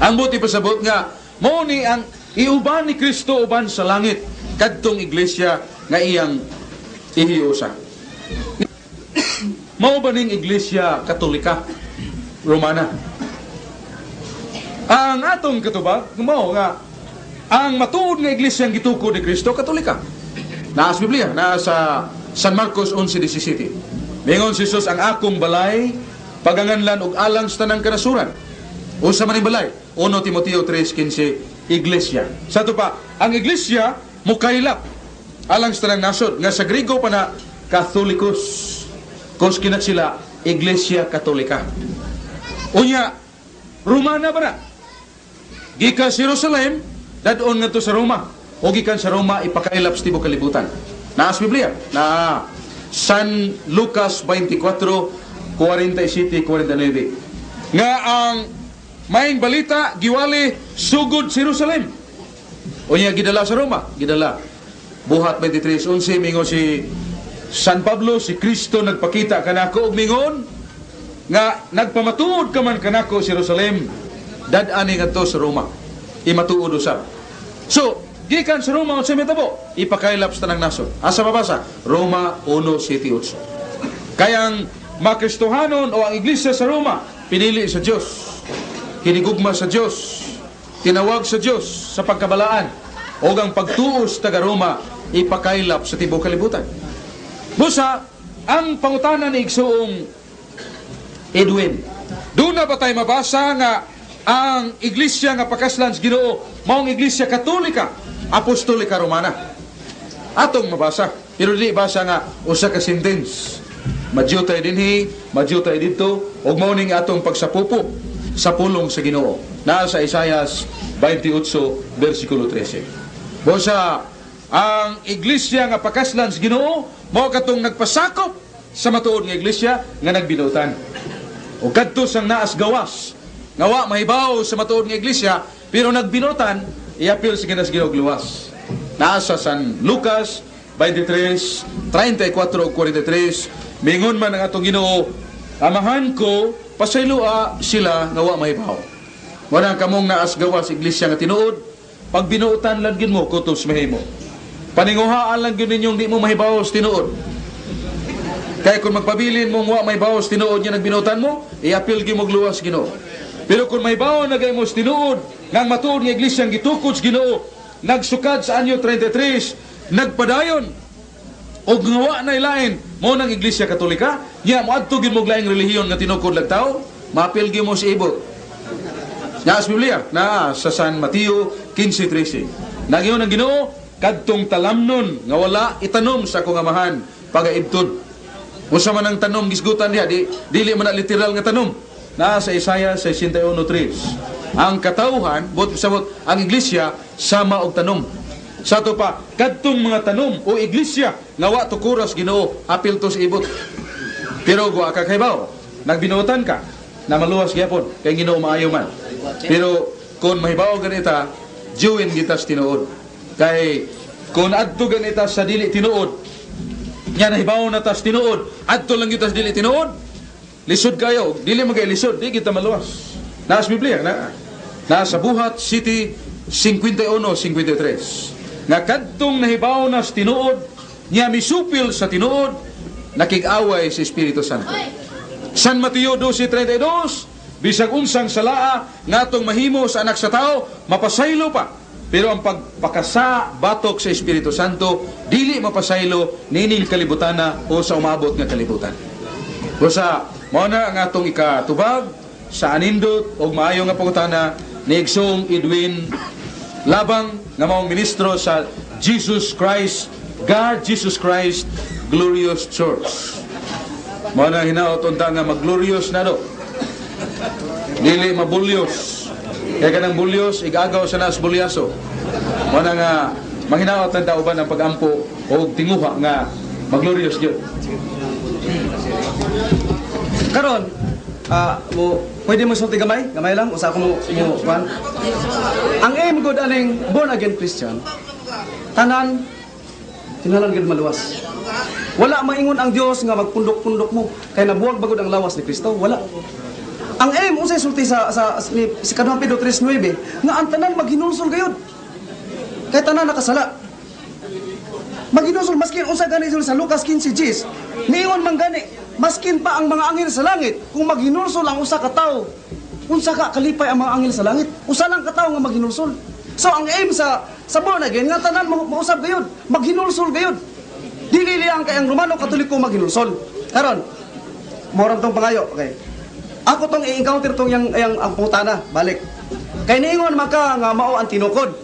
Ang buti pasabot nga mao ni ang iuban ni Kristo uban sa langit kadtong iglesia nga iyang ihiusa. Mao ba ning iglesia Katolika Romana? Ang atong katubag mao nga ang matuod nga iglesia ang gitukod ni Kristo Katolika. Naa sa Biblia, naa sa San Marcos 11:17. Mingon si Jesus, ang akong balay paganganlan og alang sa tanang kanasuran. Usa man ning balay, 1 Timoteo 3:15, iglesia. Sa to pa, ang iglesia mukaylap alang sa tanang nasod nga sa Griego pa na Catholicos. Kung kinat sila iglesia Katolika. Unya Romana ba na? Gikan sa Jerusalem, dadon nga to sa Roma. O gikan sa Roma, ipakailap sa tibok kalibutan. Naa sa Biblia, na San Lucas 24:47-49. Nga ang maing balita, giwali, sugod sa Jerusalem. O niya, gidala sa Roma, gidala. Buhat 23:11, mingon si San Pablo, si Kristo nagpakita kanako og mingon, nga nagpamatuod ka man kanako sa Jerusalem, dadani nga to sa Roma. Imatuod usab. So, gikan sa Roma unsa mitabo, ipakailap sa tanang nasod. Asa mabasa? Roma 1:7-8. Kayang makristohanon o ang iglesia sa Roma, pinili sa Dios, hinigugma sa Dios, tinawag sa Dios sa pagkabalaan, o ang pagtuos taga Roma, ipakailap sa tibok kalibutan. Busa, ang pangutana ni Igsoong Edwin, doon na ba tayo mabasa nga ang iglesia nga pakaslan sa Ginoo maong iglesia Katolika, Apostolika Romana? Atong mabasa, pero di basa nga usa ka sentence. Madyo tayo dinhi, madyo tayo dito, ug mao ning atong pagsapupo sa pulong sa Ginoo. Naa sa Isaias 28:13. Busa, ang iglesia nga pakaslan sa Ginoo mao katong nagpasakop sa matuod nga iglesia nga nagbinutan. O kadto sang naas gawas nga wa mahibaw sa matuod nga iglesia pero nagbinutan, iapil sa Ginas Ginoo luwas. Naa sa San Lucas 23:34-43, mingon man ang atong Ginoo, amahan ko pasaylua sila nga wa mahibaw. Wala kamong naas gawas iglesia nga tinuod, pag binuutan lang gid mo kutos mahimo. Paninguhaan lang gyud ninyong di mo mahibaw sa tinuod. Kaya kung magpabilin mong wa mahibaw sa tinuod niya nagbinuutan mo, iapil gyud mo luwas Ginoo. Pero kung mahibaw na gay mo sa tinuod, nang matuod nga iglesia ang gitukod sa Ginoo, nagsukad sa anyo 33, nagpadayon og ngawa na ilain mo ng iglesia Katolika, nya moadto gyud mo laing relihiyon nga tinukod lang tao, mapil gyud mo sa ibot. Nga sa Biblia, na sa San Mateo 15:13. Nagyon ang Ginoo kadtong talamnon nga wala itanom sa akong amahan pagaibtud. Usa man ang tanom gisgutan diha, dili man na literal nga tanom. Na sa Isaiah 61:3. Ang katawhan, sabot ang iglesia sama og tanom. Sa to pa, kadtong mga tanom o iglesia nga wa to kuras Ginoo, apil to sa ibot. Pero wa ka kaybaw, nagbinuotan ka na maluwas gyapon kay Ginoo maayo man. Pero kung mahibaw ganita, diuin kita sa tinuod. Kay kung adto ganita sa dili tinuod, nya nahibaw na tas tinuod, adto lang kita sa dili tinuod, lisod kayo, dili magay lisod, di kita maluwas. Nasa Biblia, nasa Buhat City 51:53. Nga kadtong nahibaw na sa tinuod, niya misupil sa tinuod, nakig-away sa Espiritu Santo. San Mateo 12:32, bisag unsang salaa nga atong mahimo sa anak sa tao, mapasaylo pa. Pero ang pagpakasa batok sa Espiritu Santo, dili mapasaylo nining kalibutana o sa umabot nga kalibutan. Busa, mao na ang atong ikatubag sa anindot og maayo nga pangutana ni Igsoong Edwin Labang nga maong ministro sa Jesus Christ, God Jesus Christ Glorious Church. Mo na hinaot unta nga magglorious na do. Dili mabulyos. Kaya kanang bulyos igagaw sa nas bulyaso. Mo na nga mahinaot lang tao ba ng pagampo o tinguha nga magglorious gyud. Karon, pwede mo sulti gamay? Gamay lang? Usa ko mo kuan. Ang aim good aning born again Christian, tanan, tinalan gid maluwas. Wala maingon ang Dios nga magpundok-pundok mo kay nabuwag bagod ang lawas ni Kristo. Wala. Ang aim unsay sulti sa si Kanang Pedro 3:9 nga ang tanan maghinulsol gayud. Kay tanan nakasala. Maghinulsol maskin unsa gani sa Lucas 15:10. Niingon man gani, maskin pa ang mga anghel sa langit kung maghinulsol ang usa ka tawo. Unsa ka kalipay ang mga anghel sa langit? Usa lang ka tawo nga maghinulsol. So ang aim sa born again nga tanan mausab gayud, maghinulsol gayud. Dili lang kay ang Romano Katoliko maghinulsol. Karon, moram tong pangayo, okay. Ako tong i-encounter tong yang ang putana, balik. Kay niingon maka nga mao ang tinukod.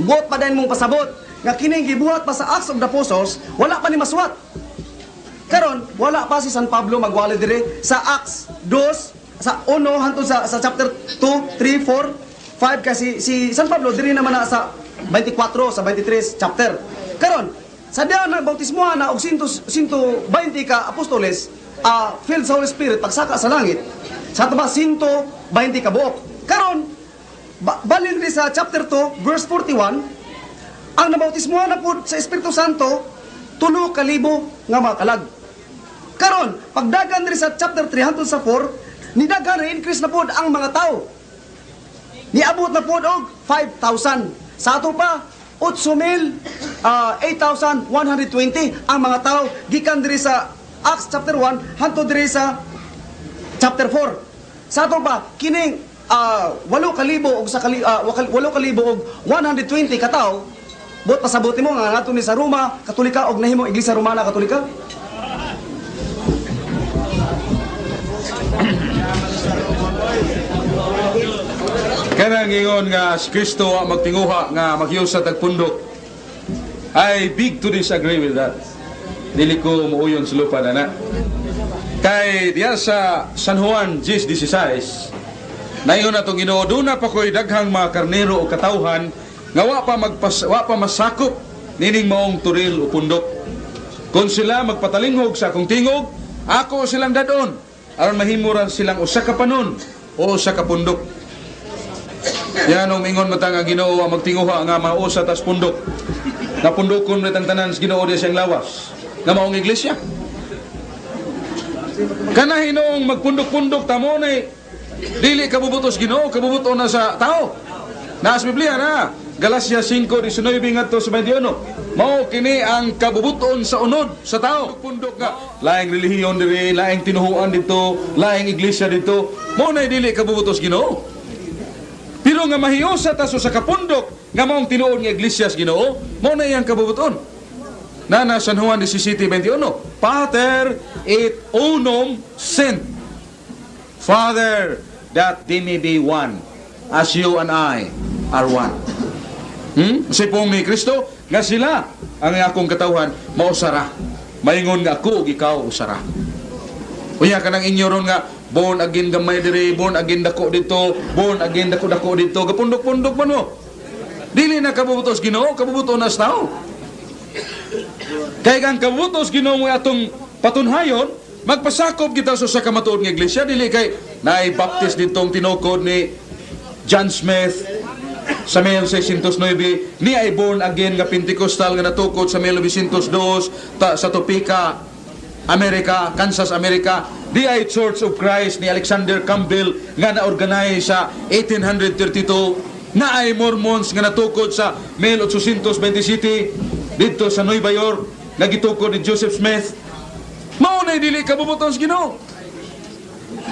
Buot pa din mong pasabot nga kining gibuhat pa sa Acts of the Apostles, wala pa ni maswat. Karon, wala pa si San Pablo magwali dire sa Acts 2 sa 1 hangtod sa chapter 2, 3, 4, 5 kasi si San Pablo dire naman na sa 24 sa 23 chapter. Karon, sa diyan nagbautismohan na og 120 ka apostoles, filled sa Holy Spirit pagsaka sa langit. Sa tuba 120 ka buok. Karon, balin ri sa chapter 2 verse 41, ang nabautismohan na po sa Espiritu Santo 3,000 nga mga kalag. Karon, pagdagan ri sa chapter 3 hangtod sa 4, nidagan increase na po ang mga tao. Niabot na po og 5,000. Sa ato pa 8,120 ang mga tao gikan diri sa Acts chapter 1 hangtod diri sa chapter 4. Sa ato pa kining 8,000 og 8,000 og 120 ka tawo, buot pasabuti mo nga nato ni sa Roma Katolika og nahimo Iglesia Romana Katolika. Kanang ingon nga si Kristo wa magtinguha nga maghiusa tag pundok. I big to disagree with that. Dili ko muuyon sa lupa na. Kay diya sa San Juan 10:16, naingon natong Ginoo, duna pa ko'y daghang mga karnero o katawhan nga wa pa masakop nining maong turil o pundok. Kung sila magpatalingog sa akong tingog, ako silang dadon aron mahimuran silang usa ka panon o usa ka pundok. Yan ang ingon matang ang Ginoo ang magtinguha nga mausa tas pundok. Na pundokon rit ang tanan sa Ginoo di siyang lawas. Nga maong iglesia. Kana hinoong magpundok-pundok tamo na dili kabubutos Ginoo, kabubuto na sa tao. Naas Biblia na Galacia 5:19 ngadto sa 21. Mao kini ang kabubuton sa unod sa tao. Pundok nga laing relihiyon diri, laing tinuhuan dito, laing iglesia dito. Mao na dili kabubutos Ginoo. Pero nga mahiusa taso sa kapundok nga maong tinuod nga iglesia sa Ginoo, mao na iyang kabubuton. Na San Juan 17:21, Pater et unum sint. Father, that they may be one, as you and I are one. Si pong ni Kristo, nga sila ang akong katawhan, mausara. Maingon nga ako, ikaw usara. Unya ka ng inyo ron nga, born again gamay diri, born again dako dito, born again dako dito, kapundok-pundok man mo. Dili na kabubutos Ginoo, kabubuto na sa tao. Kaya kang kabubutos Ginoo mo atong patunhayon, magpasakop kita sa kamatuod nga iglesia, dili kay naibaptis ditong tinukod ni John Smith sa 1609, ni ay born again nga Pentecostal nga natukod sa 1902 sa Topeka, Amerika, Kansas, Amerika. Di ay Church of Christ ni Alexander Campbell nga na-organize sa 1832. Na ay Mormons nga natukod sa 1827 dito sa Nueva York, nagitukod ni Joseph Smith. Mao na dili kabubuton sa Ginoo.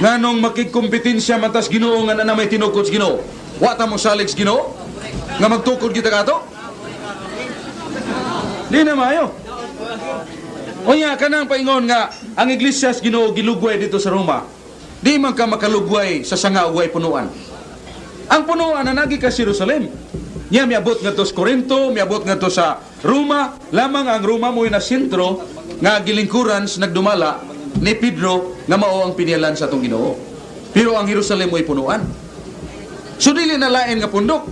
Nganong makigkompetensya man tas Ginoo nga na may tinukod sa Ginoo. Wa ta mo salig sa Ginoo nga magtukod kita kato. Di na maayo. Unya kanang paingon nga ang iglesia sa Ginoo gilugway dito sa Roma. Di man ka makalugway sa sanga ug way punuan. Ang punuan na nagi ka sa Jerusalem. Nya miabot ngadto sa Corinto, miabot ngadto sa Roma, lamang ang Roma mo'y na sentro nga gilingkuran sa nagdumala ni Pedro nga mao ang pinialan sa atong Ginoo. Pero ang Jerusalem mo'y punuan. So dili na lain nga pundok.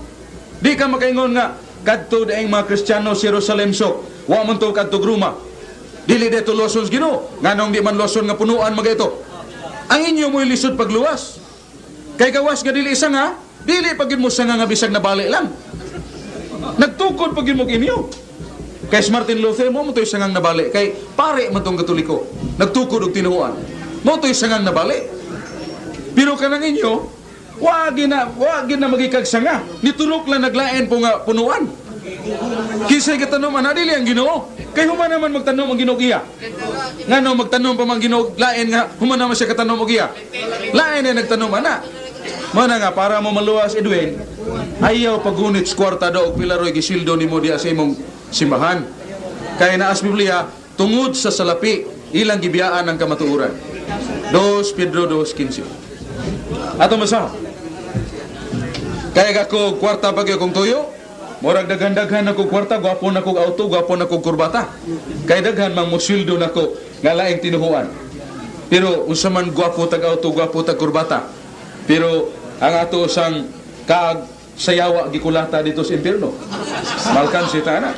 Di ka makaingon nga kadto daing mga Kristiyano sa Jerusalem sok, wa man to kadto Roma. Dili dito Luzon Ginoo, nganong di man Luzon nga punuan magaito. Ang inyo mo'y lisod pagluwas. Kay gawas nga dili isa nga, dili pagin mo sa nga bisag na bali lang. Nagtukod pagin mo inyo. Kay Martin Luther mo to'y sangang nabali. Kay pare man tong Katoliko, nagtukod og tinuoan. Mo to'y sangang nabali. Pero kanang inyo, wag na magikag sanga. Nitulok lang naglain po nga punuan. Kisay katanom ana dili ang Ginoo. Kay human naman magtanom ang Ginoo iya. Ngano magtanom pa man Ginoo lain nga human naman siya katanom og iya. Lain na nagtanom ana. Mana nga para mo maluwas Edwin, ayaw pagunit sa kwarta daw og pila roy gisildo nimo diha sa imong simbahan. Kay naas Biblia tungod sa salapi ilang gibiyaan ang kamatuoran. 2 Pedro 2:15. Ato masaw. Kay ako kwarta pag akong tuyo, murag daghan-daghan ako kwarta, gwapo na kog auto, gwapo na kog kurbata. Kay daghan mang mosildo nako nga laing tinuhuan. Pero unsa man gwapo tag auto, gwapo tag kurbata. Pero ang ato sang kaag sayawa gikulata dito sa impierno. Malkan si tana.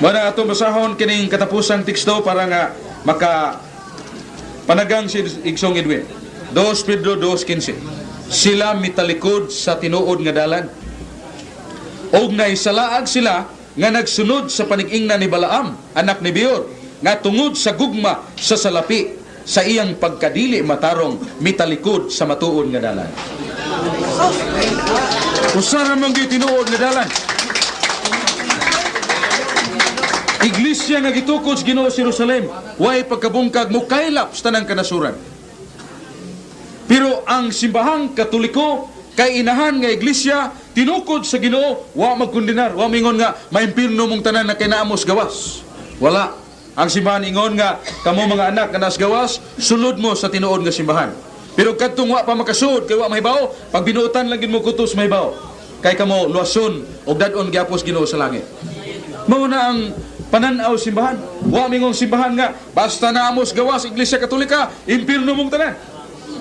Mana ato basahon kining katapusang teksto para nga maka panagang si Igsong Edwin. 2 Pedro 2:15. Sila mitalikod sa tinuod nga dalan. Og naisalaag sila nga nagsunod sa panig-ingnan ni Balaam, anak ni Beor, nga tungod sa gugma sa salapi sa iyang pagkadili matarong mitalikod sa matuod nga dalan. Usa ra man gyud tinuod nga dalan. Iglesia nga gitukod sa Ginoo sa Jerusalem, way pagkabungkag mo kaylap sa tanang kanasuran. Pero ang simbahang Katoliko kay inahan nga iglesia tinukod sa Ginoo, wa magkondenar, wa mingon nga maimpirno mong tanan na kinaamos gawas. Wala. Ang simbahan ingon nga kamo mga anak nga nas gawas, sulod mo sa tinuod nga simbahan. Pero kadtong wa pa makasuod kay wa mahibaw, pag binuotan lang gid mo kutos mahibaw. Kay kamo luwason og dad-on gyapos Ginoo sa langit. Mao na ang pananaw simbahan. Wa mingong simbahan nga basta naamos gawas iglesia Katolika, impirno mong tanan.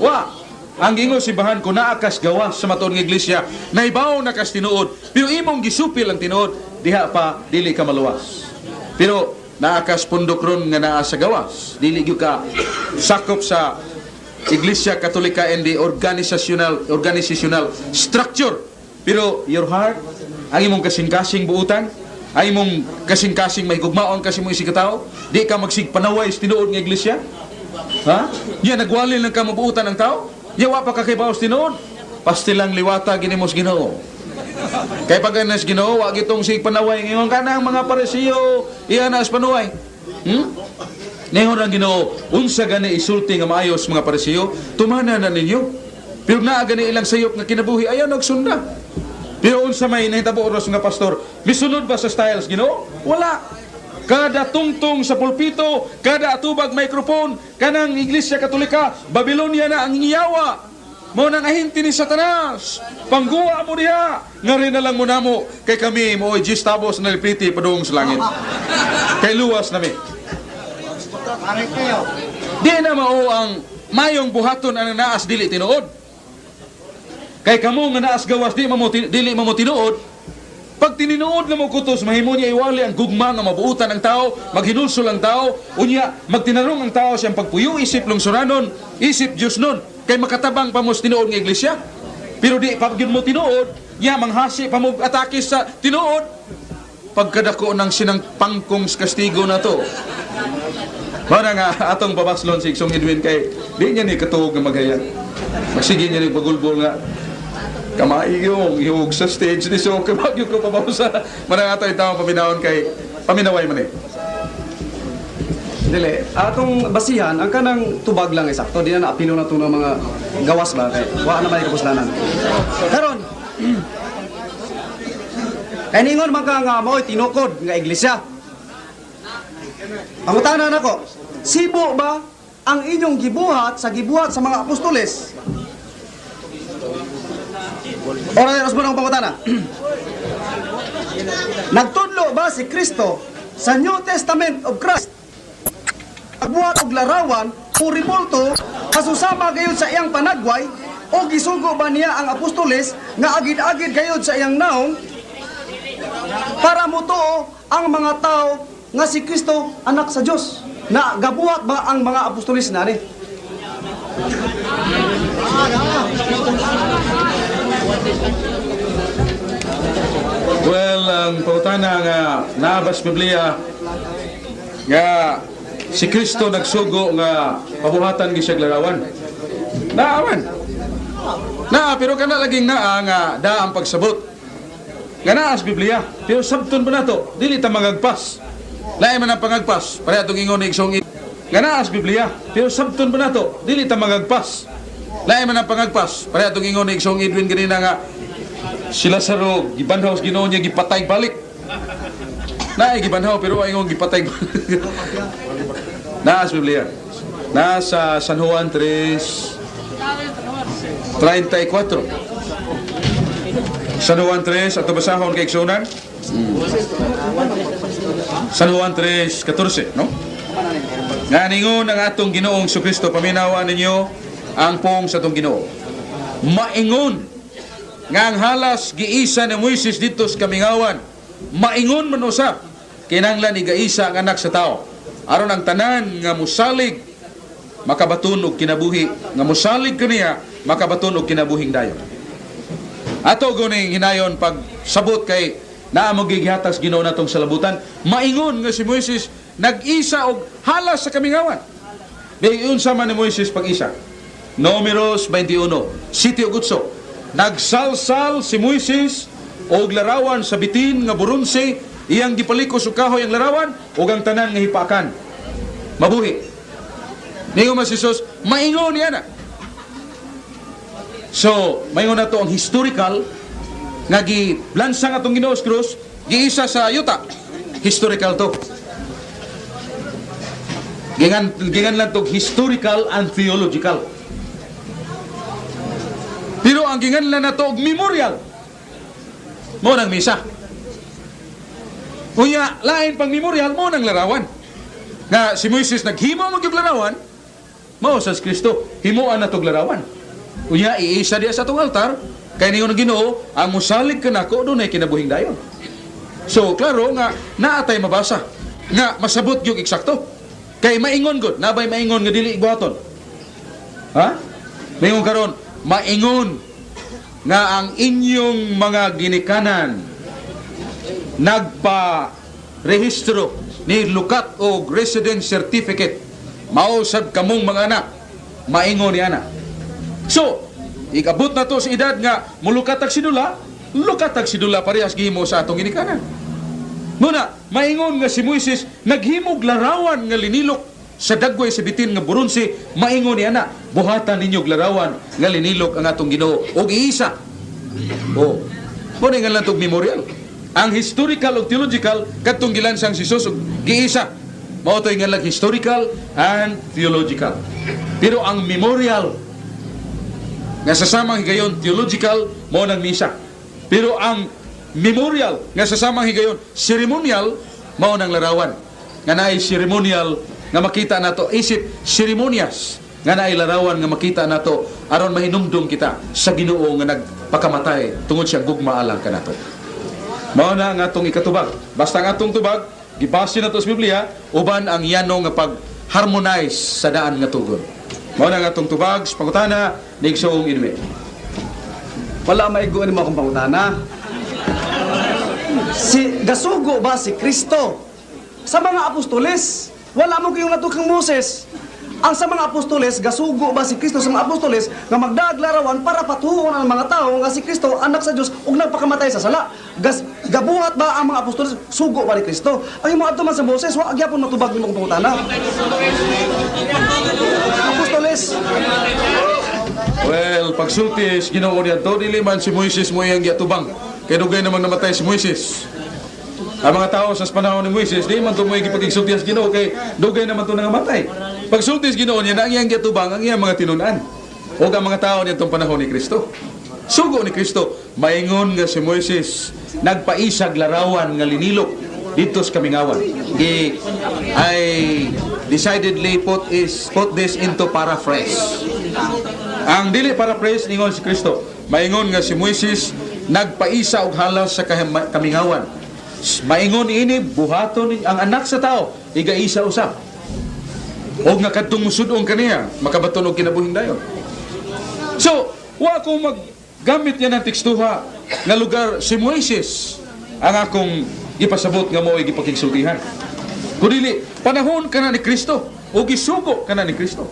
Wa. Ang ingon simbahan kung naakas gawas sa matuod nga iglesia, naibaw na kas tinuod. Pero imong gisupil ang tinuod, diha pa dili ka maluwas. Pero naakas pundok ron nga naa sa gawas, dili gyud ka sakop sa Iglesia Katolika and the organizational structure. Pero your heart, ang imong kasing-kasing buutan, ang imong kasing-kasing may gugmaon kasi mo isikataw, di ka magsigpanaway sa tinuod nga iglesia. Ha? Yan, nagwalil lang ka mabuutan ng tao? Yawa pa kakibaos tinuod? Pastilang liwata ginimos Ginoo. Kay pag anas Ginoo, wag itong sigpanaway. Ngayon ka na ang mga parisiyo, iyan as panuway. Ngayon ang Ginoo, unsa gani isulti nga maayos mga parisiyo, tumana na ninyo. Pero naa gani ilang sayop nga kinabuhi, ayaw nagsunda. Pero unsa may nahitabo oras nga pastor, misunod ba sa styles Ginoo? Wala. Kada tungtong sa pulpito, kada atubag microphone, kanang Iglesia Katolika, Babylonia na ang iyawa. Mo nang ahinti ni Satanas. Pangguwa mo diha. Nga rin na lang mo namo, kay kami mo ay gistabos na lipiti padung sa langit. Kay luwas nami. Di na mao ang mayong buhaton ang naas dili tinuod. Kay kamo nga naas gawas dili mo tinuod. Pag tininuod na mo kutos, mahimo niya iwali ang gugma nga mabuutan ang tao, maghinulsol ang tao, unya magtinarong ang tao siyang pagpuyo isip lungsuranon, isip Diyos nun, kay makatabang pa mo sa tinuod nga iglesia. Pero di pag yun mo tinuod, niya manghasi pa mo atake sa tinuod. Pagkadako ng sinang pangkong kastigo na to. Para nga atong pabaslon si Igsong Edwin kay di niya ni katuog nga maghayan. Magsige niya ni pagulbol nga kamaiyong ihog sa stage ni so kabagyo ko pabaw sa manang ato itawang paminawon kay paminaway man eh. Dili, atong basihan ang kanang tubag lang eksakto, di na naapilo na to ng mga gawas ba kay wa na may kapuslanan. Karon kay ningon man ka nga mao'y tinukod nga iglesia. Ang utanan nako, sibo ba ang inyong gibuhat sa mga apostoles? Ora os mo nang pangutana. Nagtudlo ba si Kristo sa New Testament of Christ? Pagbuhat og larawan Puripulto, kasusama gayud sa iyang panagway, o gisugo ba niya ang apostoles nga agid-agid gayud sa iyang naong para mutuo ang mga tao nga si Kristo anak sa Dios. Na gabuhat ba ang mga apostoles nani? Well, ang pautana nga naabas Biblia nga si Kristo nagsugo nga pabuhatan gisag larawan. Naaman. Pero kana laging naa nga da ang pagsabot. Nga naa sa Biblia. Pero sabton ba nato? Dili ta mangagpas. Lain man ang pangagpas. Pareha itong ingon ni Igsong nga naa sa Biblia. Pero sabton ba nato? Dili ta mangagpas. Lain man ang pangagpas. Pareha itong ingon ni Igsong Edwin ganina nga si Lazaro gibanhaw sa Ginoo niya gipatay balik. Naay gibanhaw pero ingon gipatay balik. Naa sa Biblia. Nasa San Juan 3:34. San Juan 3, ato basahon kay Igsunan? San Juan 3:14, no? Nga ningon ang atong Ginoong Kristo, paminawa ninyo ang pong sa atong Ginoo. Maingon nga ang halas giisa ni Moises dito sa kamingawan. Maingon man usap kinahanglan igaisa ang anak sa tao. Aron ang tanan nga musalig makabaton og kinabuhi, nga musalig kaniya makabaton og kinabuhing dayon. Ato guning hinayon pag sabot kay naa mo gigihatas Ginoo natong salabutan. Maingon nga si Moises nag-isa og halas sa kamingawan. Diyon sa man ni Moises pag-isa. Números 21, 7 ug 8. Nagsalsal si Moises og larawan sa bitin nga buronse, iyang gipalikos og kahoy ang larawan ug ang tanan nga hipakan. Mabuhi. Ningon man si Jesus, maingon niya na. So, maingon na to ang historical nga gilansang atong Ginoo sa krus, giisa sa yuta. Historical to. Gingan lang to historical and theological. Pero ang ginganlan na to memorial. Mo nang misa. Unya, lain pang memorial mo nang larawan. Nga si Moises naghimo mo yung larawan, mo sa Kristo, himuan na tog larawan. Unya, iisa diya sa itong altar, kaya niyo na Ginoo, ang musalig ka nako, doon ay kinabuhing dayon. So, klaro nga, naatay mabasa. Nga, masabot yung eksakto. Kaya maingon god, nabay maingon nga dili igbuhaton. Ha? Maingon karon, maingon nga ang inyong mga ginikanan nagpa-rehistro ni lukat o residence certificate mausab kamong mga anak maingon ni anak. So ikabot na to sa edad nga mulukat ag sidula, lukat ag sidula parehas gihimo sa atong ginikanan. Muna maingon nga si Moises naghimog larawan nga linilok sa dagway sa bitin nga buronse, maingon ni ana, buhatan ninyo larawan nga linilok ang atong Ginoo og iisa. Oh, mo nga lang tog memorial. Ang historical ug theological kadtong gilansang si Jesus og giisa. Mao toy nga lang historical and theological. Pero ang memorial nga sasamang higayon theological mao nang misa. Pero ang memorial nga sasamang higayon ceremonial mao nang larawan. Nga naay ceremonial nga makita nato isip seremonyas nga naay larawan nga makita nato aron mahinumdum kita sa Ginoo nga nagpakamatay tungod siya gugma alang kanato. Mao na ang atong ikatubag. Basta ang atong tubag gibase nato sa Biblia uban ang yano nga pag-harmonize sa daan nga tugon. Mao na ang atong tubag sa pangutana ni Igsoong Edwin. Wala maiguan mo akong pangutana. Si gasugo ba si Kristo sa mga apostoles? Wala mo kayong natukang Moses. Ang sa mga apostoles, gasugo ba si Kristo sa mga apostoles nga magdaglarawan para patuon ang mga tao nga si Kristo, anak sa Diyos, ug nagpakamatay sa sala? Gabuhat ba ang mga apostoles? Sugo ba ni Kristo? Ang imo adto man sa Moses, wa agyapon matubag nimo kung pangutana. Apostoles. Well, pagsultis Ginoo niya to dili man si Moises mo iyang giatubang. Kay dugay namang namatay si Moises. Ang mga tao sa panahon ni Moises, di man ito mo ipag-igsulti sa Ginoo kay dugay naman ito nangamatay. Pagsulti sa Ginoo niya, na ang iyang giatubang, ang iyang mga tinunan. O ang mga tao niya itong panahon ni Kristo. Sugo ni Kristo, maingon nga si Moises, nagpaisag larawan nga linilok dito sa kamingawan. decidedly put this into paraphrase. Ang dili paraphrase ningon si Kristo. Maingon nga si Moises nagpaisa og halas sa kamingawan. Maingon ini buhaton ang anak sa tao igaisa usab. Og nga kadtong musud-ong kaniya makabaton og kinabuhing dayon. So, wa ko maggamit yan ng tekstuha nga lugar si Moises ang akong ipasabot nga mo ay gipakigsultihan. Kudili, panahon ka na ni Kristo o gisugo ka na ni Kristo.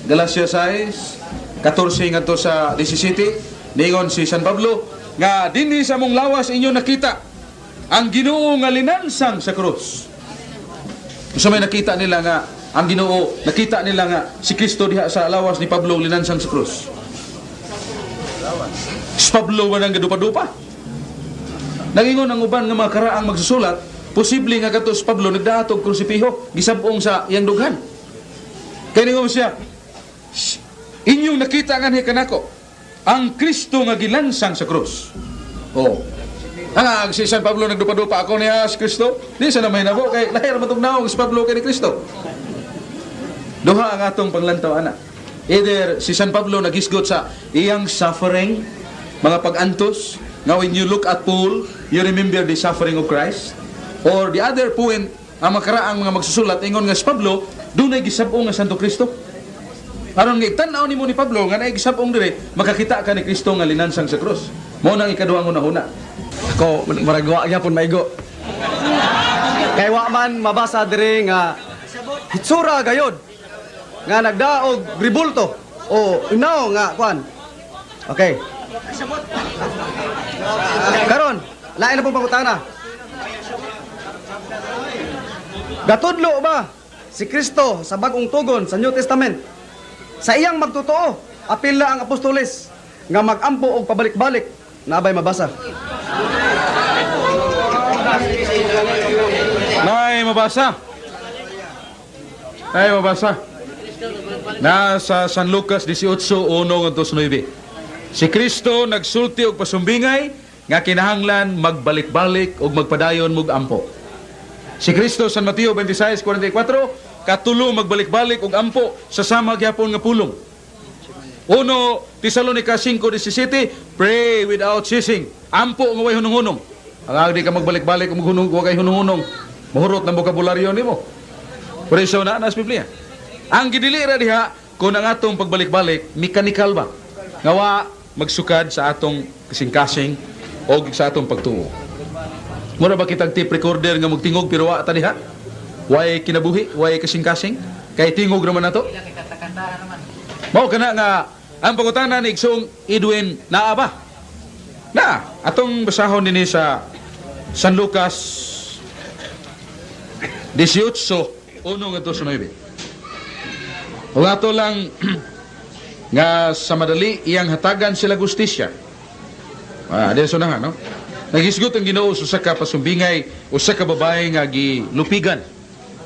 Galacia 6, 14 ngadto sa 17, ningon si San Pablo nga dinhi sa mong lawas inyo nakita ang Ginoo nga linansang sa krus. So may nakita nila nga ang Ginoo, nakita nila nga si Kristo diha sa lawas ni Pablo linansang sa krus. Si Pablo ba nang gadupa-dupa? Nangingon ang uban nga mga karaang magsusulat, posible nga katos Pablo nagdaatog krusipiho, gisabong sa iyang dughan. Kaya ningon siya, inyong nakita nga ni kanako, ang Kristo nga gilansang sa krus. Oh. Ang si San Pablo nagdupa-dupa ako niya si Kristo, di sa namay na po, kay lahir matugnaw si Pablo kay ni Kristo. Duha ang atong panglantaw, ana. Either si San Pablo naghisgot sa iyang suffering, mga pag-antos, nga when you look at Paul, you remember the suffering of Christ. Or the other point, ang makaraang mga magsusulat, ingon nga si Pablo, doon ay gisabong nga Santo Kristo. Aron nga itanaw ni mo ni Pablo, nga na gisabong dire, makakita ka ni Kristo nga linansang sa krus. Mo nang ikaduhang una-una. Ako, maragwa gyapon maigo. Kay wa man mabasa dire nga hitsura gayod nga nagdaog ribulto o inaw nga kwan. Okay. Karon, lain na pong pangutana. Gatudlo ba si Kristo sa bagong tugon sa New Testament? Sa iyang magtotoo, apil na ang apostoles nga magampo og pabalik-balik na abay mabasa. Nay mabasa. Nay mabasa. Nasa San Lucas 18:1 ngadto sa 9. Si Kristo nagsulti og pasumbingay nga kinahanglan magbalik-balik og magpadayon mug ampo. Si Kristo San Mateo 26:44 katulo magbalik-balik og ampo sa sama gyapon nga pulong. 1 Tesalonica 5:17 pray without ceasing. Ampo nga way hunong-hunong. Ang agdi ka magbalik-balik og maghunong wa kay hunong-hunong. Mahurot ng bokabularyo nimo. Preso na nas Biblia. Ang gidilira diha kung ang atong pagbalik-balik mechanical ba? Nga wa magsukad sa atong kasing-kasing o sa atong pagtuo. Mura ba kitag tape recorder nga magtingog pero wa ta diha? Way kinabuhi, way kasing-kasing, kay tingog naman nato. Mao kana nga ang pangutana ni Igsoong Edwin naa ba? Na, atong basahon dinhi sa San Lucas 18:1 ngadto sa 9. O ato lang nga sa madali iyang hatagan sila justisya. Dili sunahan, no? Nagisgot ang Ginoo sa usa ka pasumbingay, usa ka babae nga gilupigan.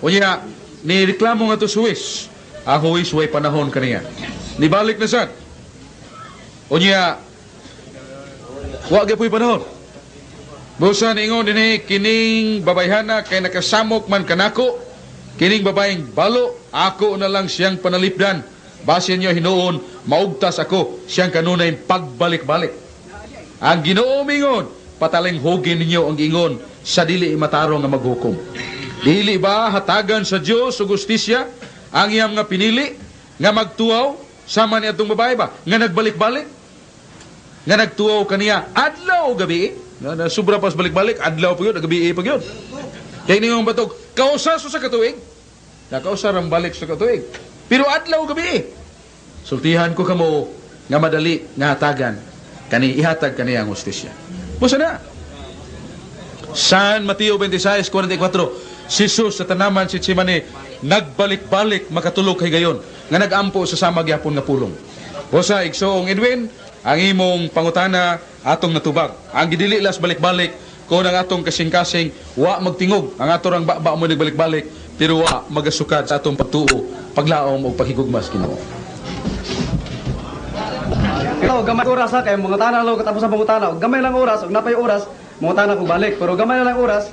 Unya ni reklamo nga to Swiss. Ang huwis way panahon kaniya. Nibalik na sad. Unya wa gyud panahon. Busa ningon dinhi kining babayhana kay nakasamok man kanako. Kining babaeng balo, ako na lang siyang panalipdan. Basin niyo hinuon, maugtas ako siyang kanunay pagbalik-balik. Ang Ginoo mingon, pataling hugin ninyo ang ingon sa dili matarong nga maghukom. Dili ba hatagan sa Dios o justisya ang iyang nga pinili nga magtuaw sama ni atong babae ba nga nagbalik-balik? Nga nagtuaw kaniya adlaw o gabi? Na sobra pas balik-balik, adlaw pa yun, gabi pa yun. Kaya niyong batog, kausas sa katuig. Nakausar ang balik sa katuig. Pero adlaw gabi. Sultihan ko kamo nga madali nga hatagan. Kani ihatag kaniya ang hustisya. Busa na. San Mateo 26:44. Si Jesus sa tanaman si Tsimane nagbalik-balik makatulog kay gayon nga nagampo sa sama gyapon nga pulong. Busa Igsoong Edwin, ang imong pangutana atong natubag. Ang gidili las balik-balik kung ang atong kasing-kasing wa magtingog ang ato rang ba mo nagbalik-balik pero wa magasukad sa atong pagtuo paglaom o paghigugmas Ginoo. Ito, gamay oras ha, kaya mga tanang lang katapos ang pangutana. Gamay lang oras, og napay oras, mga tanang kong balik. Pero gamay na lang oras,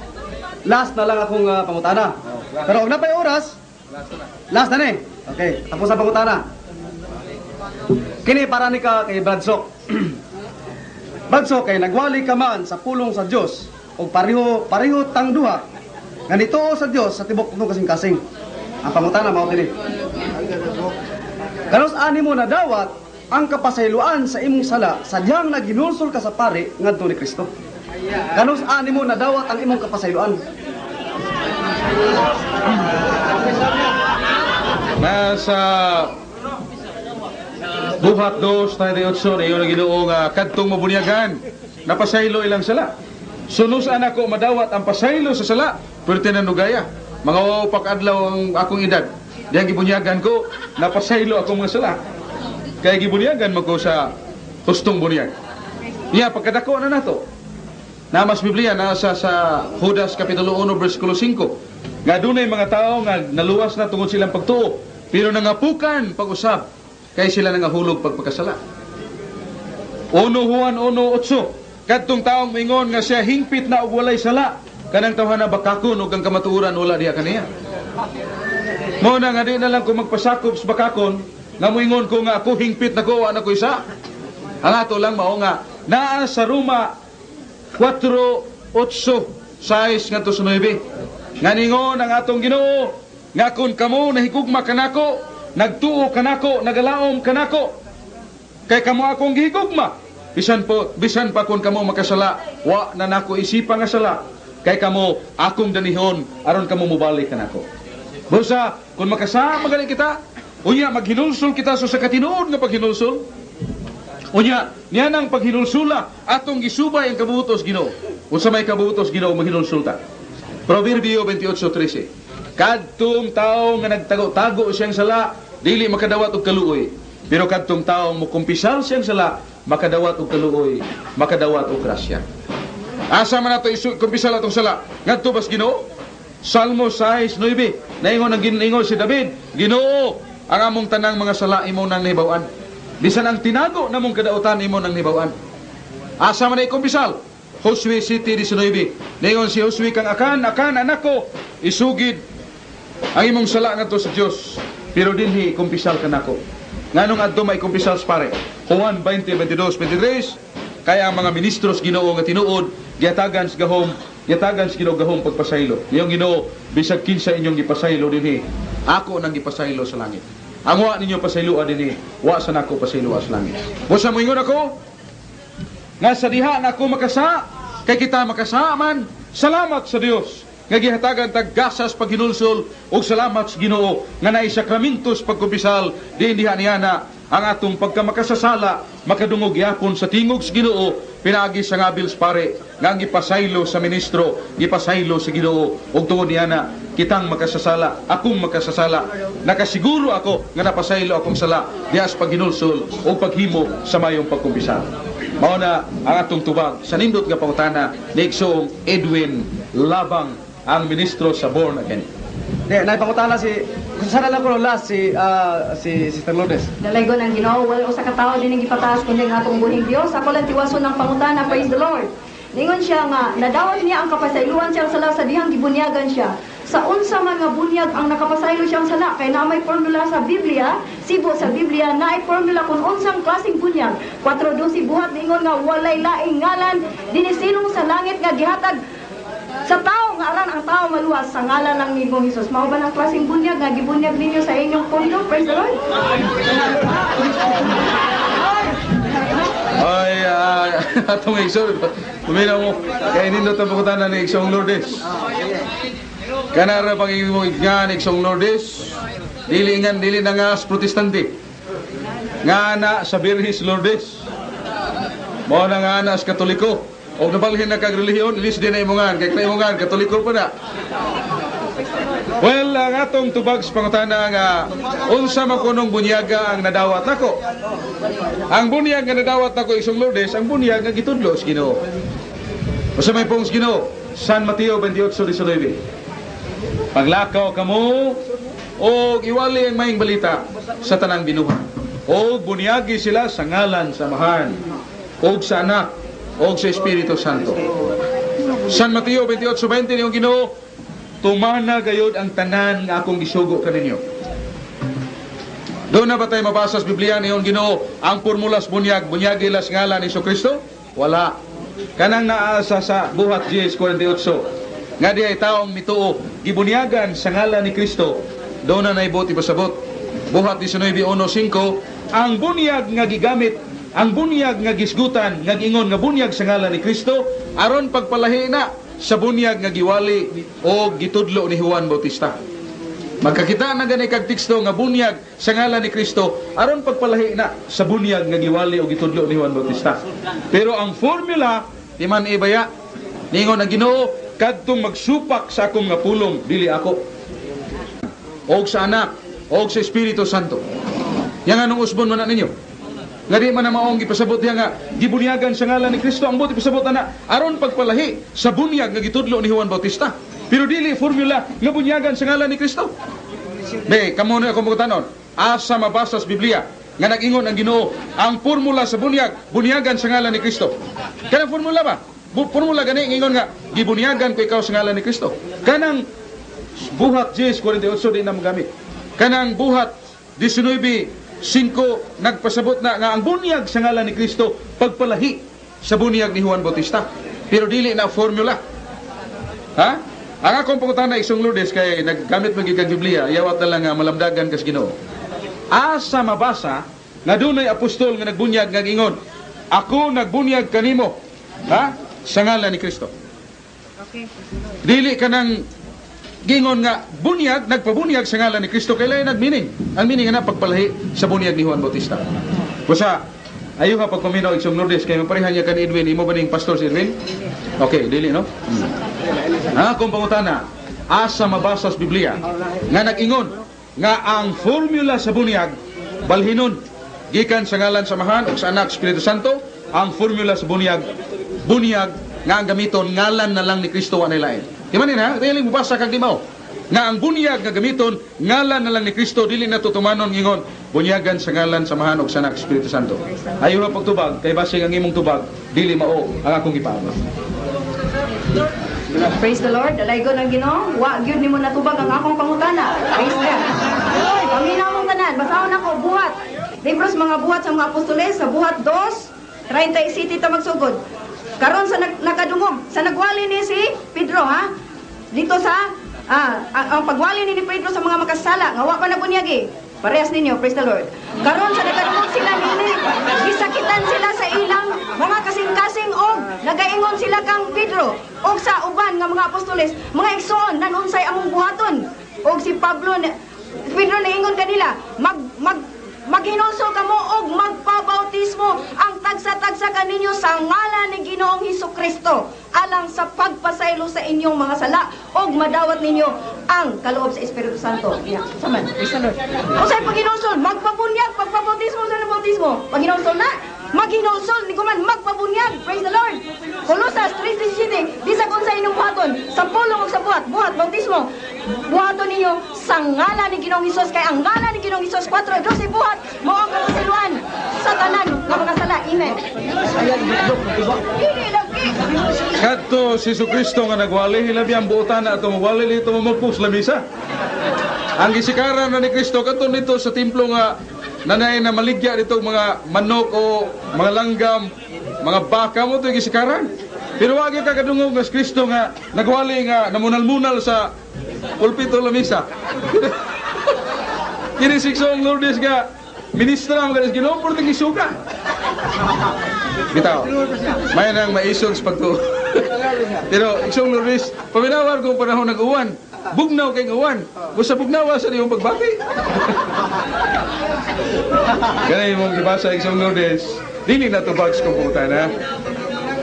last na lang akong pangutana. Pero og napay oras, Last na ni. Okay, tapos sa pangutana. Kini para ni ka kay Bradsok. Bradsok kay nagwali ka man sa pulong sa Dios ug pareho tang duha. Ganito sa Dios sa tibok no kasing-kasing. Ang pangutana mao dinhi. Kanos ani mo na dawat ang kapasayloan sa imong sala sadyang naginulsol ka sa pari ngadto ni Kristo. Kanos ani mo na dawat ang imong kapasayloan. Nasa buhat 2:38 na yun ang Ginoo nga kadtong mabunyagan napasaylo ilang sala. Sunus anak ko madawat ang pasaylo sa sala pero tinanugaya. Mga upak adlaw ang akong edad. Diyang gibunyagan ko napasaylo akong mga sala. Kaya gibunyagan mo ko sa hustong bunyag. Iya pagkadako na nato. Namas Biblia nasa sa Judas kapitulo 1 bersikulo 5. Nga dunay mga tao nga naluwas na tungod silang pagtuo pero nangapukan pag-usab kay sila nangahulog pagpakasala. 1 Juan 1:8 kadtong taong mingon nga siya hingpit na og walay sala kanang tawhana bakakon ug ang kamatuoran wala diha kaniya. Mao na nga di na lang ko magpasakop sa bakakon nga moingon ko nga ako hingpit na ko ana ko isa. Ang ato lang mao nga naa sa Roma 4:8 ngadto sa 9 nga ningon ang atong Ginoo nga kun kamo nahigugma kanako nagtuo kanako nagalaom kanako kay kamo akong gihigugma bisan pa kun kamo makasala wa na nako isipa nga sala kay kamo akong danihon aron kamo mobalik kanako. Busa kun makasama gali kita unya maghinulsol kita sa katinuod nga paghinulsol. Unya niya nang paghinulsula atong gisubay ang kabubutos Ginoo. Unsa may kabubutos Ginoo maghinulsul ta. Proverbio 28:13. Kadtong tawo nga nagtago-tago siyang sala dili makadawat og kaluoy. Pero kadtong tawo mo kumpisal siyang sala makadawat og kaluoy, makadawat og grasya. Asa man nato kumpisal atong sala ngadto bas Ginoo? Salmo 6:9. Naingon ang giningon si David, Ginoo, ang among tanang mga sala imo nang nahibaw-an. Bisan ang tinago namong kadautan imo nang nahibaw-an. Asa man ay kumpisal? Josue 7:19. Naingon si Josue kang akan anak ko isugid ang imong sala ngadto sa Dios. Pero dinhi kumpisal kanako. Nganong adto may kumpisal sa pare? Juan 20:22-23. Kaya ang mga ministros Ginoo nga tinuod giatagan sa gahom gahom pagpasaylo. Iyong Ginoo bisag kinsa inyong gipasaylo dinhi, ako nang gipasaylo sa langit. Ang wa ninyo pasayloan dinhi, wa sa nako pasayloan sa langit. Busa moingon ako nga sa diha nako makasa kay kita makasa man. Salamat sa Dios nga gihatagan tag gasas paghinulsol ug salamat sa Ginoo nga naay sakramentos pagkumpisal diha niyana ang atong pagkamakasasala makadungog yapon sa tingog sa Ginoo pinaagi sa ngabils pare nga gipasaylo sa ministro gipasaylo sa Ginoo ug tungod niyana kitang makasasala akong makasasala nakasiguro ako nga napasaylo akong sala diha sa paghinulsol ug paghimo sa mayong pagkumpisal. Mao na ang atong tubag sa nindot nga pangutana ni Igsoong Edwin Labang ang ministro sa Born Again. Naipangutana si sana lang ko last si Sister Lourdes. Dalaygon ang Ginoo, wala usa ka tawo din ang gipataas kundi ang atong buhing Dios. Ako lang tiwason ng pangutana, praise the Lord. Ningon siya nga nadawat niya ang kapasayloan siyang sala sa dihang gibunyagan siya. Sa unsa man nga bunyag ang nakapasaylo siyang sala kay na may formula sa Biblia, sibo sa Biblia na ay formula kung unsang klaseng bunyag. 4:12 buhat ningon nga walay laing ngalan dinhi sinong sa langit nga gihatag sa tao nga aran ang tao maluwas sa ngalan ng Ginoong Hesus. Mao ba ang klaseng bunyag nga gibunyag ninyo sa inyong pondo? Praise the Lord. Ay, atong Igsoong, tuminaw mo, kaya nindot ang pagkutana ni Igsoong Lourdes. Kanara pang nga ni Igsoong Lourdes, dili na nga protestante. Nga na sa Birhis Lourdes. Mao na nga na sa Katoliko. O nabalhin na kag relihiyon, ilis din na imungan. Kaya na imungan, Katoliko pa na. Well, ang atong tubag sa pangutana nga, unsa makunong bunyaga ang nadawat nako. Ang bunyag nga nadawat nako Igsoong Lourdes, ang bunyag nga gitudlo sa Ginoo. Usa may pong sa Ginoo, San Mateo 28:19. Paglakaw kamo o iwali ang maing balita sa tanang binuhat. O bunyagi sila sa ngalan sa Amahan, o sa Anak, o sa Espiritu Santo. San Mateo 28:20 niyong Ginoo, tumana gayod ang tanan nga akong gisugo kaninyo. Doon na ba tayo mabasa sa Biblia niyon Ginoo ang formulas bunyag ilas ngalan ni Kristo? Wala. Kanang naasa sa buhat 10:48 nga di ay taong mituo gibunyagan sa ngalan ni Kristo. Doon na naibot ipasabot. Buhat 19:1-5 ang bunyag nga gigamit, ang bunyag nga gisgutan nga giingon nga bunyag sa ngalan ni Kristo aron pagpalahi na sa bunyag nga giwali o gitudlo ni Juan Bautista. Magkakita na gani kag teksto nga bunyag sa ngalan ni Kristo aron pagpalahi na sa bunyag nga giwali o gitudlo ni Juan Bautista. Pero ang formula di man ibaya ningon ang Ginoo kadtong magsupak sa akong nga pulong dili ako og sa anak og sa Espiritu Santo. Yang anong usbon man na ninyo? Nga di man na maong gipasabot diha nga gibunyagan sa ngalan ni Kristo ang buti pasabot na aron pagpalahi sa bunyag nga gitudlo ni Juan Bautista. Pero dili formula nga bunyagan sa ngalan ni Kristo. Be, kamo na akong pagkutanon. Asa mabasa sa Biblia nga nag-ingon ang Ginoo ang formula sa bunyagan sa ngalan ni Kristo. Kanang formula ba? Formula gani ingon nga gibunyagan ko ikaw sa ngalan ni Kristo. Kanang buhat 10:48 din na magamit. Kanang buhat 19:5 nagpasabot na nga ang bunyag sa ngalan ni Kristo pagpalahi sa bunyag ni Juan Bautista. Pero dili na formula. Ha? Ang akong pangutana isang Lourdes kay naggamit magiging Biblia, yawat na lang nga malamdagan kas Ginoo. Asa mabasa nga dunay apostol nga nagbunyag nga gingon, ako nagbunyag kanimo, ha? Sa ngalan ni Kristo. Okay. Dili ka nang gingon nga bunyag, nagpabunyag sa ngalan ni Kristo kay lain nagmeaning. Ang meaning nga pagpalahi sa bunyag ni Juan Bautista. Kusa ayo nga pagpaminaw isang Lourdes kay maparehan niya kan Edwin, imo ba ning pastor si Edwin? Okay, dili no? Kung pangutana, asa mabasa sa Biblia nga nag-ingon nga ang formula sa bunyag balhinon gikan sa ngalan samahan o sa anak Espiritu Santo. Ang formula sa bunyag nga ang gamiton ngalan na lang ni Kristo wa lain. Di man ha? Dili mo basa kag limaw nga ang bunyag nga gamiton ngalan na lang ni Kristo dili na tutumanon ingon bunyagan sa ngalan samahan og sa anak Espiritu Santo. Ayo ra pagtubag kay base ang imong tubag dili mao ang akong gipaabot. Praise the Lord. Dalaygon ang Ginoo. Wa gyud nimo natubag ang akong pangutana. Praise God. Paminaw mong tanan. Basahon ako buhat. Libros mga buhat sa mga apostoles sa buhat 2:37 ta magsugod. Karon sa nakadungog sa nagwali ni si Pedro ha. Dito sa ang pagwali ni Pedro sa mga makasala nga wa pa nabunyagi. Parehas ninyo, praise the Lord. Karon sa nakadungog sila nini, gisakitan sila sa ilang mga kasing-kasing og nagaingon sila kang Pedro og sa uban nga mga apostoles, mga igsoon nanunsay among buhaton. Og si Pedro naingon kanila, maghinulsol kamo og magpabautismo ang tagsa-tagsa kaninyo sa ngalan ni Ginoong Hesukristo alang sa pagpasaylo sa inyong mga sala og madawat ninyo ang kaloob sa Espiritu Santo. Saman, praise the Lord. Usay paghinulsol, magpabunyag, pagpabautismo sa bautismo. Paghinulsol na, maghinulsol ni kuman magpabunyag. Praise the Lord. Kolosas 3:17, di sa kung sa inyong buhaton, sa pulong o sa buhat, bautismo. Buhaton ninyo sa ngalan ni Ginoong Hesus kay ang ngalan ni Ginoong Hesus 4:12 buhat mo ang kapasiluan sa tanan nga mga sala. Amen. Dili lagi. Kadto si Jesucristo nga nagwali hilabi ang buotan na atong wali lito mamagpus lamisa. Ang gisikaran na ni Kristo kadto nito sa templo nga nanay na maligya dito mga manok o mga langgam, mga baka mo ito gisikaran. Pero wag ka kadungog nga si Kristo nga nagwali nga namunal-munal sa pulpito lamisa. Kini siksong Lourdes nga ministra mo kanis Ginoo porting isuka. Bitaw. May nang maisog sa pagtuo. Pero isong Lourdes, paminawar kung panahon nag-uwan, bugnaw kay uwan. Busa bugnawa sa iyong pagbati. Kaya mong ibasa isong Lourdes, dili na to bags kung puta na.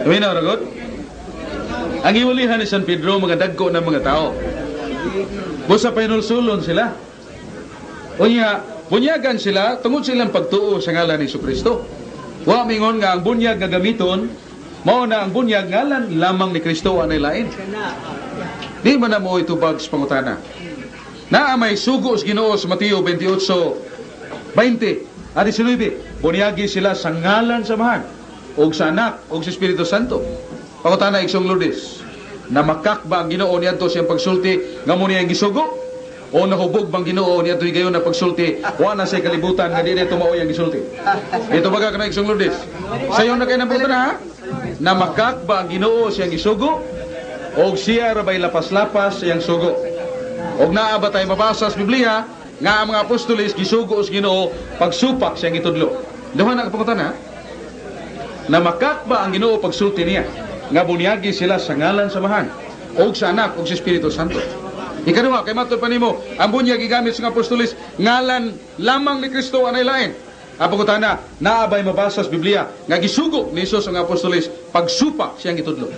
Paminaw na god. Ang iulihan ni San Pedro, mga dagko ng mga tao. Busa painulsulon sila. Unya, bunyagan sila, tungod silang pagtuo sa ngalan ni Jesucristo. Wa mingon nga ang bunyag nga gamiton, mao na ang bunyag ngalan lamang ni Kristo anay lain. Di man na mo itubag sa pangutana. Naa may sugo sa Ginoo sa Mateo 28:20 at 19. Bunyagi sila sa ngalan samahan, og sa anak, og sa Espiritu Santo. Pangutana isong Lourdes. namakak ba ang Ginoo niadto siyang pagsulti nga mo niya gisugo? O nahubog bang Ginoo niya to'y gayon na pagsulti, wa na say kalibutan nga di tumao yang gisulti. Ito baga kana Igsong Lourdes. Sayo na kay nabutan ha. Namakak ba ang Ginoo siyang gisugo? O siya rabay lapas-lapas siyang sugo? Og naa ba tayo mabasa sa Biblia nga ang mga apostoles gisugo sa Ginoo pagsupak siyang itudlo? Duha na kapungutan ha. Namakak ba ang Ginoo pagsulti niya nga bunyagi sila sa ngalan samahan og sa anak og sa Espiritu Santo? Ikaduha, kay matod pa nimo, ang bunyag gigamit sa apostoles ngalan lamang ni Kristo anay lain. Ang pangutan na, naabay mabasa sa Biblia nga gisugo ni Jesus ang apostoles pagsupak siyang itudlo.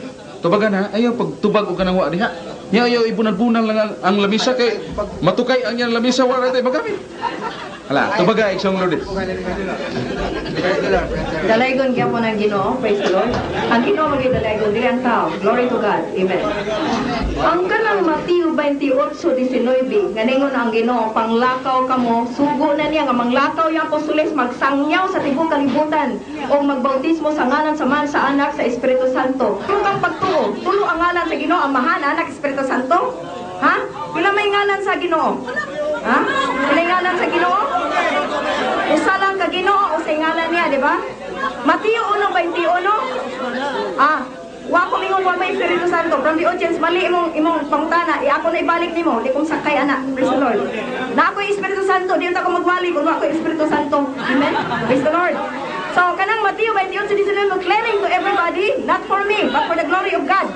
Tubagan ha, ayaw pagtubag o kanang wa diha. Nya ayaw ibunal-bunal lang ang lamisa kay matukay ang yan lamisa wala tayo magamit. Hala, tubaga Igsong Lourdes. Dalaygon kaya po ng Ginoo, praise the Lord. Ang Ginoo maging dalaygon, dili ang tao. Glory to God. Amen. Ang kanang Mateo 28:19, ganingon ang Ginoo, panglakaw kamo, sugo na niya nga manglakaw yung apostoles, magsangyaw sa tibok kalibutan, o magbautismo sa ngalan sa Man, sa Anak, sa Espiritu Santo. Kung kang pagtuo, tulo ang ngalan sa Ginoo, Amahan, Anak, Espiritu Santo? Ha? Pila may ngalan sa Ginoo? Ha? Pila ngalan sa Ginoo? Usa lang ka Ginoo o sa ngalan niya, di ba? Mateo 1:21. Wa ko mingon wa may Espiritu Santo. From the audience mali imong pangutana, ako na ibalik nimo, di kong sakay ana. Praise the Lord. Na ako Espiritu Santo, di ta ko magwali kung wa ko Espiritu Santo. Amen. Praise the Lord. So kanang Mateo 28:19 declaring to everybody, not for me, but for the glory of God.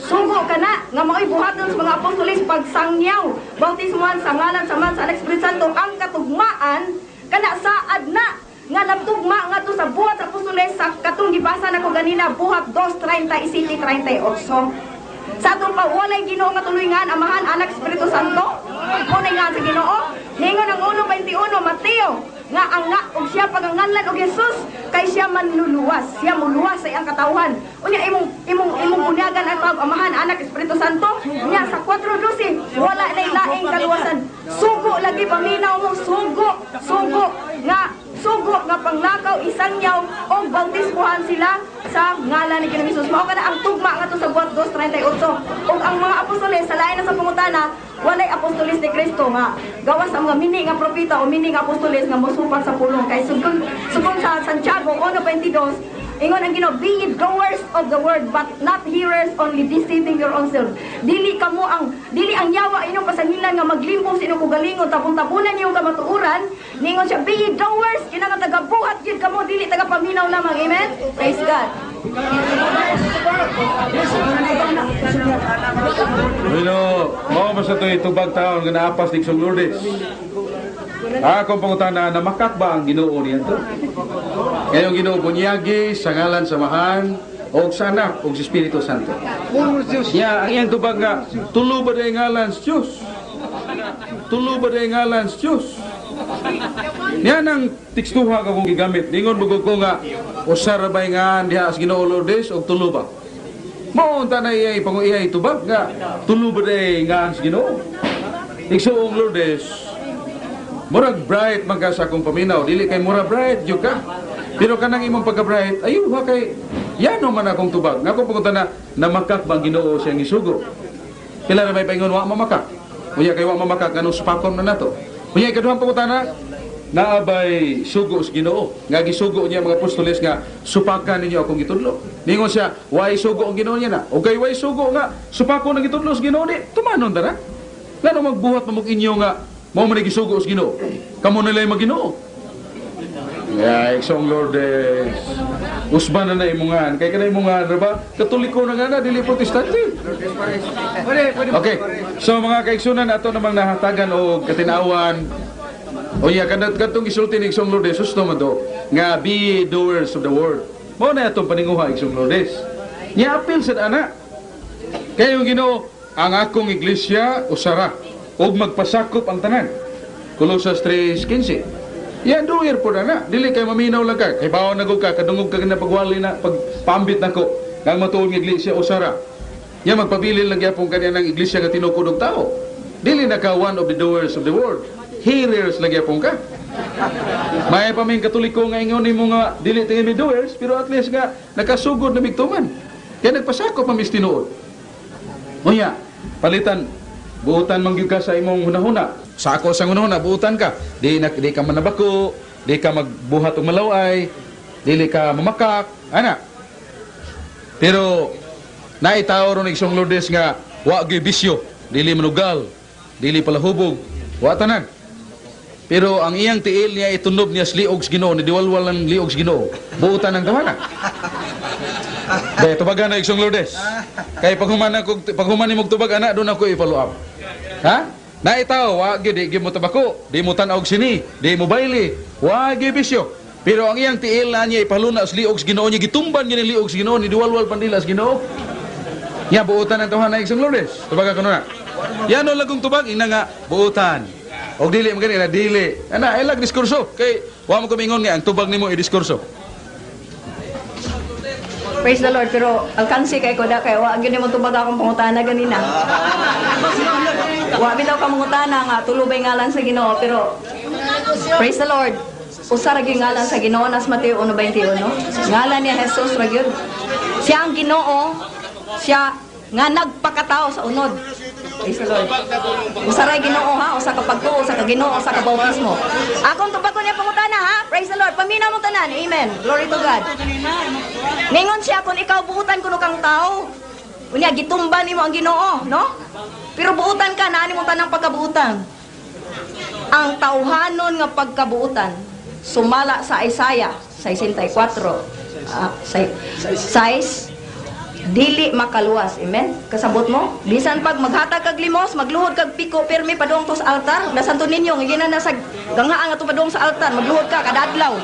Sugo ka na, nga mao'y buhaton sa mga apostoles pagsangyaw, bautismuhan sa ngalan sa Man, sa Anak, Espiritu Santo, ang katugmaan, kana saad na, nga nagtugma nga to sa buhat sa apostoles, sa katong gibasa na ko ganina, buhat 2:37-38. Sa atong pawalay Ginoo nga tulungan, Amahan, Anak, Espiritu Santo, muna nga sa Ginoo, ningon ang 1:21, Mateo, nga ang nga og siya paganganlan og Jesus kay siya manluluwas, siya muluwas sa iyang katawhan. Unya imong bunyagan ang tawag Amahan, Anak, Espiritu Santo. Nya sa 4:12 wala nay laing kaluwasan. Sugo lagi paminaw mo, sugo nga panglakaw isangyaw og bautismuhan sila sa ngalan ni Ginoong Hesus. Mao kana ang tugma nga to sa buhat 2:38. Ug ang mga apostoles sa lain na sa pangutana, walay apostoles ni Kristo nga gawas ang mga mini nga propeta o mini nga apostoles nga mosupak sa pulong kay sugod sa Santiago 1:22. Ingon ang Ginoo, be ye doers of the word, but not hearers only, deceiving your own selves. Dili ang yawa inyong pasangilan nga maglimpong sa inyong kugalingon, tapon-tapunan niyo kamatuuran. Ningon siya, be ye doers, kinang tagabuhat yun kamo, dili tagapaminaw lamang. Amen? Praise God. Pero, mao ba sa to'y tubag taon nga naapas ni Igsong Lourdes? Kung pangutana na makak ba ang Ginoo niya to? Ngayong Ginoo bunyagi sa ngalan samahan o sa Anak o sa Espiritu Santo. Ang iyang tubag nga, tulo ba day ngalan sa Diyos? Tulo ba day ngalan sa Diyos? Yan ang tekstuha ka kong gigamit. Ningon bugog ko nga, usara ba nga diha as Ginoo Lourdes o tulo ba? Maunta na iyay panguyay tubag nga, tulo ba day nga sa Ginoo? Igsoong Lourdes, murag bright man ka sa akong paminaw, dili kay mura bright jud ka. Pero kanang imong pagka-bright, ayun wa kay yano man akong tubag. Nga kung pumunta na namakak bang Ginoo siyang isugo. Kila na may paingon wa mamakak. Unya kay wa mamakak anong supakon na nato. Unya ikaduhang pumunta na naabay sugo sa Ginoo. Nga gisugo niya mga apostoles nga supakan ninyo akong gitudlo. Ningon siya, way sugo ang Ginoo niya na. O kay way sugo nga supakon ang gitudlo sa Ginoo di. Tumanon dara. Ngano magbuhat mamug inyo nga mao man gisugo sa Ginoo. Kamo na lay magginoo. Igsong Lourdes. Usban na imungan. Kay kanay imungan ba? Katoliko na nga na dili protestante. Okay. So mga kaigsunan ato namang nahatagan og katinawan. O ya kadtong gisulti ni Igsong Lourdes susto man do nga be doers of the word. Mao na atong paninguha Igsong Lourdes. Nya apil sad ana. Kayong Ginoo ang akong iglesia usara ug magpasakop ang tanan. Colossus 3:15. Yan doer po na. Dili kay maminaw lang ka. Kay bawon na ka, kadungog ka na pagwali na, pagpambit na ko. Nang matuon ng iglesia usara. Yan magpabilin lang yapong kanya ng iglesia nga tinukod og tao. Dili na ka one of the doers of the word. Hearers lang yapong ka. May pa may katoliko nga ingon nimo nga dili tingin mi doers, pero at least nga nakasugod na bigtuman. Kaya nagpasakop ang tinuod. Unya, palitan, buutan mangyud ka sa imong hunahuna. Sa ako sa hunahuna, buutan ka. Di ka manabako, di ka magbuhat og malaway, dili ka mamakak, ana. Pero naitaw ron isang Lourdes nga wa gyud bisyo, dili manugal, dili palahubog, wa tanan. Pero ang iyang tiil niya itunob niya sa liog sa Ginoo, nidiwalwal ng liog sa Ginoo. Buutan ng tawana. Dahil tubagan na isang Lourdes. Kaya paghuman mo tubag anak, doon ako i-follow up. Ha? Naitaw, wag yun, di mo tabako, di mo tanaw sini, di mo baili, wag yun bisyo. Pero ang iyang tiil na niya ipaluna sa liog sa Ginoo, niya gitumban niya ng liog sa Ginoo, nidiwalwal pandila sa Ginoo. Niya, buutan ng tawana isang Lourdes. Tubagan ko na. Yan o lagong tubag, ina nga, buutan. Og dili magani na dili. Ana ilag diskurso kay wa mo kumingon nga ang tubag nimo i-diskurso. Praise the Lord, pero alkansi kay ko da kay wa gyud nimo tubag akong pangutana ganina. Wa bitaw ka mangutana nga tulubay ngalan sa Ginoo, pero praise the Lord. Usa ra gyud ngalan sa Ginoo nas Mateo 1:21, no? Ngalan niya Jesus ra gyud. Siya ang Ginoo, siya nga nagpakatao sa unod. Praise the Lord. Usa ra Ginoo ha, usa ka pagtuo, usa ka Ginoo, usa ka bautismo. Akong tubag ko niya pangutana ha. Praise the Lord. Paminaw mo tanan. Amen. Glory to God. Ningon siya kung ikaw buutan kuno kang tao. Unya gitumba nimo ang Ginoo, no? Pero buutan ka na ani mo tanang pagkabuutan. Ang tawhanon nga pagkabuutan sumala sa Isaiah 64. Size dili makaluwas. Amen? Kasabot mo? Bisan pag maghatag kag limos, magluhod kag piko permi padung to sa altar, nasanto ninyo nga gina na sa gangaan nga to padung sa altar, magluhod ka kada adlaw.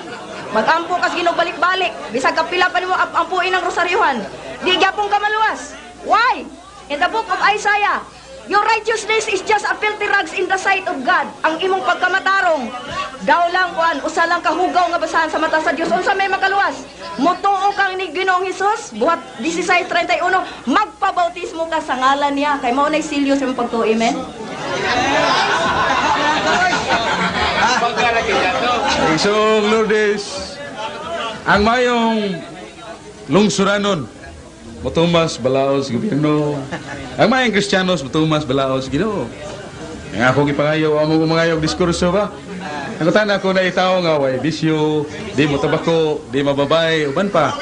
Magampo kas Ginoo balik-balik. Bisag ka pila pa nimo ampuin ang rosaryuhan. Di gyapon ka maluwas. Why? In the book of Isaiah, your righteousness is just a filthy rags in the sight of God. Ang imong pagkamatarong daw lang kuan usa lang kahugaw nga basahan sa mata sa Dios. Unsa may makaluwas? Motuo kang ni Ginoong Hesus, buhat 16:31, magpabautismo ka sa ngalan niya. Kay mao nay silyo sa imong pagtuo. Amen. Isong Lourdes, ang mayong lungsuranon, motumas balaos gobyerno. Ang mayong Kristiyanos, motumas balaos Ginoo. Ang akong ipangayo, amo mangayog diskurso ba? Ang tanda ko na itaw nga way bisyo, di mo tabako, di mababay, uban pa.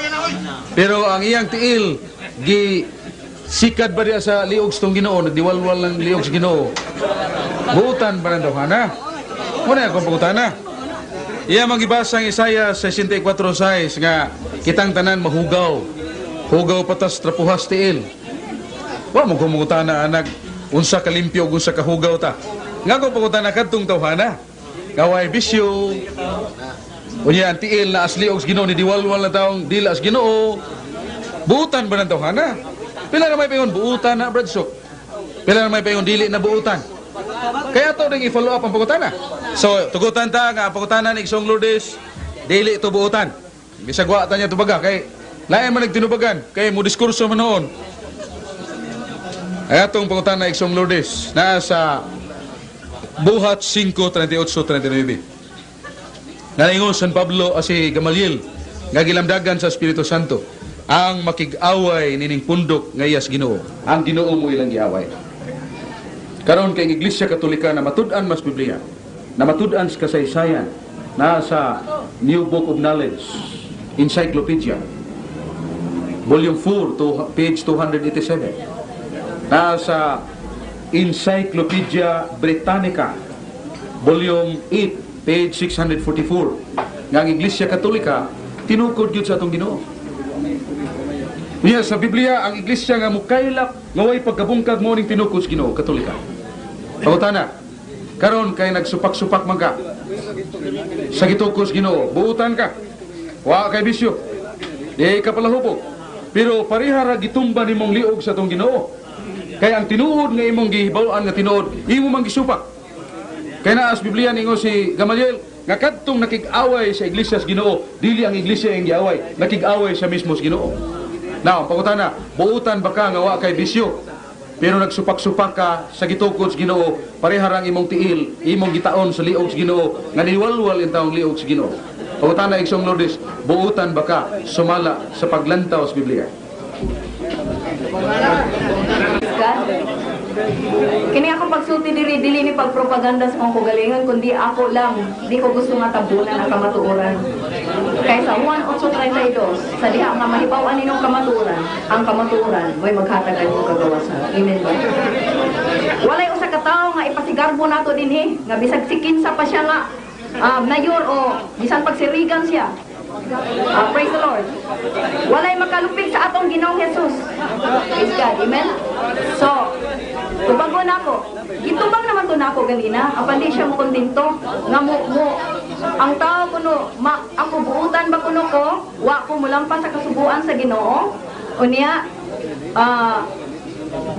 Pero ang iyang tiil, gi sikad ba diya sa liog sa Ginoo, nagdiwalwal ng liog sa Ginoo. Buutan ba ng dawhana? Muna akong pagutana. Iya magibasa ang Isaiah 64:6 nga kitang tanan mahugaw. Hugaw patas trapuhas tiil. Wa mo kumutana anak unsa ka limpyo ug unsa ka hugaw ta. Nga ko pagutana kadtong tawhana. Kaway bisyo. Unya ang tiil na asli og Ginoo ni diwalwal na taong dila as Ginoo. Buutan ba ng tawhana? Pila na may payon buutan na bradsok. Pila na may payon dili na buutan. Kaya to ding i-follow up ang pagutana. So tugutan ta nga pagutana ni Isong Lourdes dili to buutan. Bisag wa ta niya tubaga kay lain man nagtinubagan kay mo diskurso man noon. Ay atong pangutana Isong Lourdes na sa Buhat 5:38-39. Nalingon San Pablo si Gamaliel nga gilamdagan sa Espiritu Santo ang makig-away nining pundok nga iyas Ginoo. Ang Ginoo mo ilang giaway. Karon kay Iglesia Katolika na matud-an mas Biblia, na matud-an sa kasaysayan, na sa New Book of Knowledge, Encyclopedia, Volume 4, page 287. Na sa Encyclopedia Britannica, Volume 8, page 644. Nga ang Iglesia Katolika, tinukod yun sa atong Ginoo. Niya sa Biblia, ang Iglesia nga mukaylap, nga way pagkabungkag mo ning tinukod sa Ginoo, Katolika. Pagutana, karon kay nagsupak-supak man ka sa gitukod sa Ginoo, buutan ka, wa kay bisyo, di ka palahubog, pero parihara gitumba nimong liog sa atong Ginoo. Kaya ang tinuod nga imong gihibaw-an nga tinuod, imo mang gisupak. Kaya naas Biblia ningo si Gamaliel, nga kadtong nakig-away sa Iglesia sa Ginoo, dili ang Iglesia ang giaway, nakig-away sa mismo sa Ginoo. Now, pagutana, buutan ba ka nga wa kay bisyo, pero nagsupak-supak ka sa gitukod sa Ginoo, pareharang imong tiil, imong gitaon sa liog sa Ginoo, nga niwalwal ang taong liog sa Ginoo. Pagutana Isong Lourdes, buutan ba ka sumala sa paglantaw sa Biblia? God. Kini akong pagsulti dili ni pagpropaganda sa mga kagalingan, kundi ako lang, di ko gusto nga tabunan ang kamatuoran. Kaysa Juan 8:32, sa diha nga mahibaw-an ninong kamatuoran, ang kamatuoran mo'y maghatag mo kagawasan. Amen ba? Walay usa ka tawo nga ipasigarbo nato dinhi, nga bisag sikinsa pa siya nga mayor o bisan pagsirigan siya. Praise the Lord. Walay makalupig sa atong Ginoong Jesus. Praise God. Amen? So, tubago na ako. Gitubang naman to na ako ganina. Apan di siya mo kontento. Nga mo, ang tao kuno, ako buutan ba kuno ko, wa ko mulampas sa kasubuan sa Ginoo. O niya,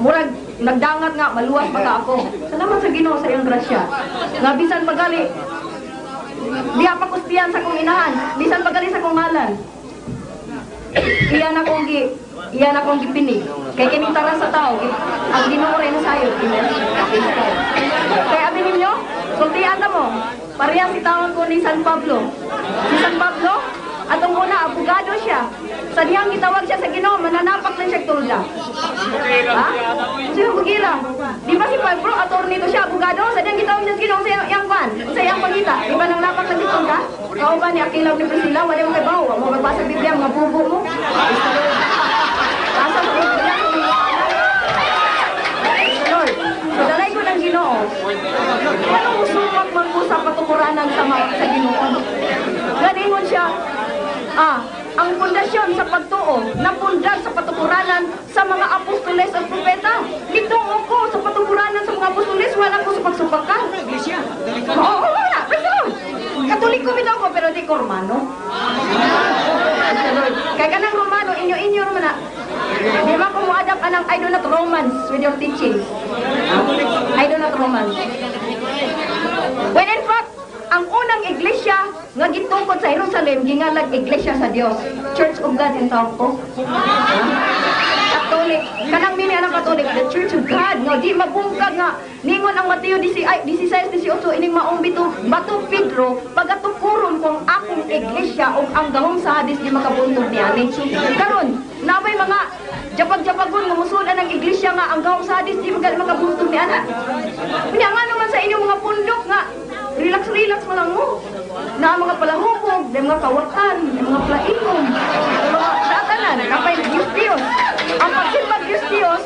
murag nagdangat nga, maluwas pa ka ako. Salamat sa Ginoo sa iyang grasya. Nga bisan pagali, di apakustiyan sa kong inahan, bisan pagali sa kong malan. Iyan akong gipinig. Kay kining taran sa tao, ang Ginoo rin sayo. Amen. Kaya abi ninyo, sultian na mo. Pareha si tawag ko ni San Pablo. Si San Pablo, atong una, abogado siya. Sa diyang gitawag siya sa Ginoo, mananapak lang siya tulda. Ha? Sino bugila? Di ba si Pablo, attorney to siya, abogado? Sa diyang gitawag siya sa Ginoo, sa iyang pan, sa iyang pagita. Di ba nang napak lang dito ka? Kao ba ni Akilaw ni Priscilla, wala yung kabaw, mo magbasa Biblia, mga bubo mo. Asa sa Biblia, Lord, so dalay ko ng Ginoo. Anong usumak mag-usap patunguranan sa Ginoo? Ganingon siya, ang pundasyon sa pagtuo, napundag sa patunguranan sa mga apostoles at propeta. Gituo ko sa patunguranan sa mga apostoles, wala ko sa pagsubakan. Oo, wala. Katoliko bitaw ko, pero di ko Romano. Kaya kanang Romano, inyo naman na. Di ba kung mo-adapt anang I do not romance with your teachings? I do not romance. When in fact, ang unang iglesia nga gitungkod sa Jerusalem, gingalag iglesia sa Dios. Church of God in tawag ko. Catholic. Kanang mini anang Catholic, the Church of God. Nga di mabungkag nga. Ningon ang Mateo 16:18 ining maumbi to bato Pedro, pagatukuron kung akong iglesia o ang gahom sa hadis di makabuntog niani. Karon, naway mga japag-japagon ngumusudan ng iglesia nga ang gahom sa hadis di makabuntog niana. Unya nga naman sa inyong mga pundok nga relax mo lang mo. Na mga palahubog, na mga kawatan, na mga plaingom, na mga satanan, kapay Diyos. Ang pagsimbag Diyos,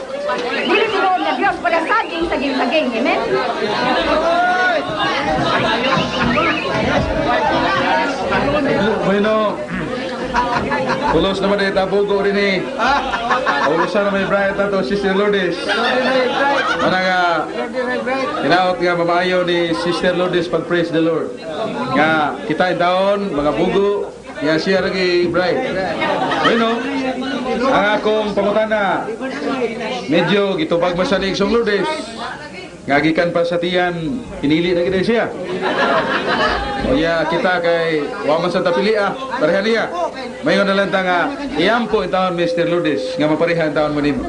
dili tinuod na Diyos para saging. Amen? Bueno, tulos naman dito, bugo rin eh. Ulusan naman yung Brian na to, Sister Lourdes. Mana nga, inaot nga mamayo ni Sister Lourdes pag praise the Lord. Nga, kita yung taon, mga bugo, nga siya lagi Brian. Bueno, ang akong pangutana, medyo gitubag ba sa ni Isong Lourdes? Ngagikan pa sa tiyan, pinili na kita siya. O ya, kita kay waman sa tapilia, pareha niya. Mayon na lang nga, iyampo taon Mr. Lourdes, nga mapareha taon mo nimo.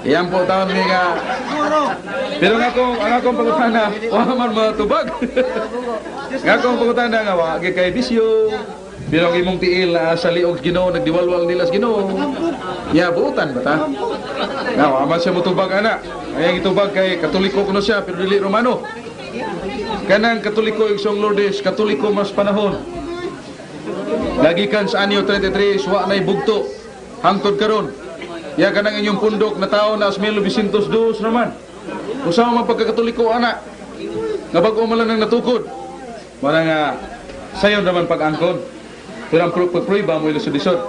Iyampo taon ni nga. Pero ang akong pangutana, waman matubag. Nga akong pangutana nga, wagi kay bisyo. Pero ang imong tiil sa liog Ginoo, nagdiwalwal nila sa Ginoo. Ya, buutan ba ta? Nga, waman siya mutubag anak. Ayang itubag kay Katoliko kuno siya, pero dili Romano. Kanang Katoliko Isong Lourdes, Katoliko mas panahon. Lagi kan sa anyo 33, wa na'y bugto. Hangtod karon. Ya kanang inyong pundok na tao na 1902 naman. Usaw man pagkakatoliko anak. Nga bag-o man lang natukod. Wala nga sayon naman pag-angkon. Pero ang pagpruiba mo ilusod-isod.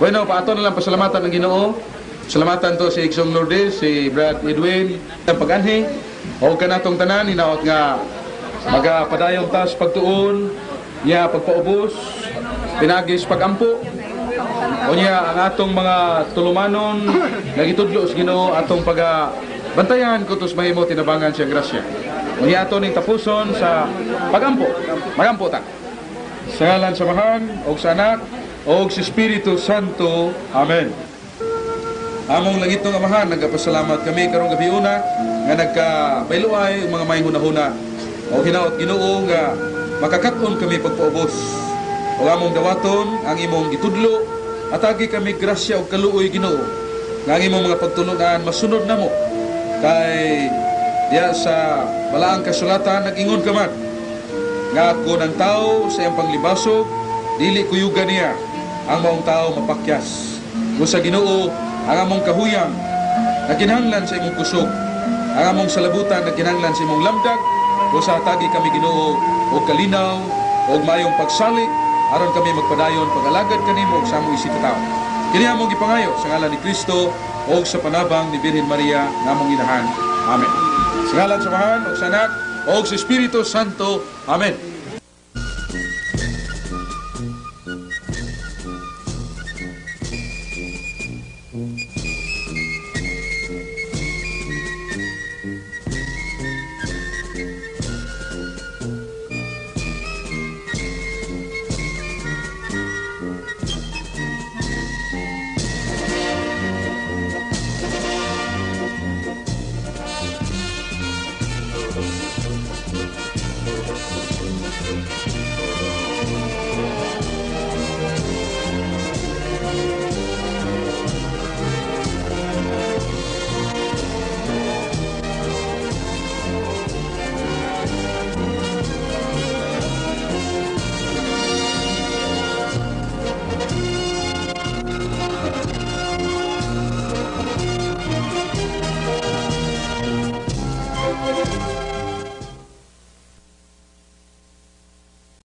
Bueno, paato na lang pasalamatan ng Ginoo. Salamatan to si Isong Lourdes, si Brad Edwin, ang pag-anhi. O ka natong tanan, inaot nga magapadayong tas pagtuon, niya pagpaubos, pinagis pagampo. O niya ang atong mga tulumanon, nagitudlo sa Ginoo atong bantayan ko tos mahimo tinabangan siyang grasya. O niya ato ning tapuson sa pagampo. Magampo ta. Sa ngalan sa Mahang, o sa Anak, o sa Espiritu Santo. Amen. Among langit ng Amahan, nagpasalamat kami karong gabi una nga nagkabailuay mga may hunahuna o hinaot Ginoo nga makakaton kami pagpaubos o among dawaton ang imong gitudlo at agi kami grasya o kaluoy Ginoo nga ang imong mga pagtulunan masunod na mo. Kay diya sa balaang kasulatan nag-ingon ka man nga ako ng tao sa iyang panglibasog dili kuyugan niya ang maong tao mapakyas. Kung sa Ginoo ang among kahuyang naginhanglan sa imong kusog, ang among salabutan naginhanglan sa imong lamdag. Kung sa tagi kami Ginoo og kalinaw og mayong pagsalik aron kami magpadayon pag-alagad kanimo og sa among isip tao. Kini among gipangayo sa ngalan ni Kristo og sa panabang ni Birhen Maria nga among inahan. Amen. Sa ngalan sa Amahan ug sa Anak ug sa Espiritu Santo. Amen.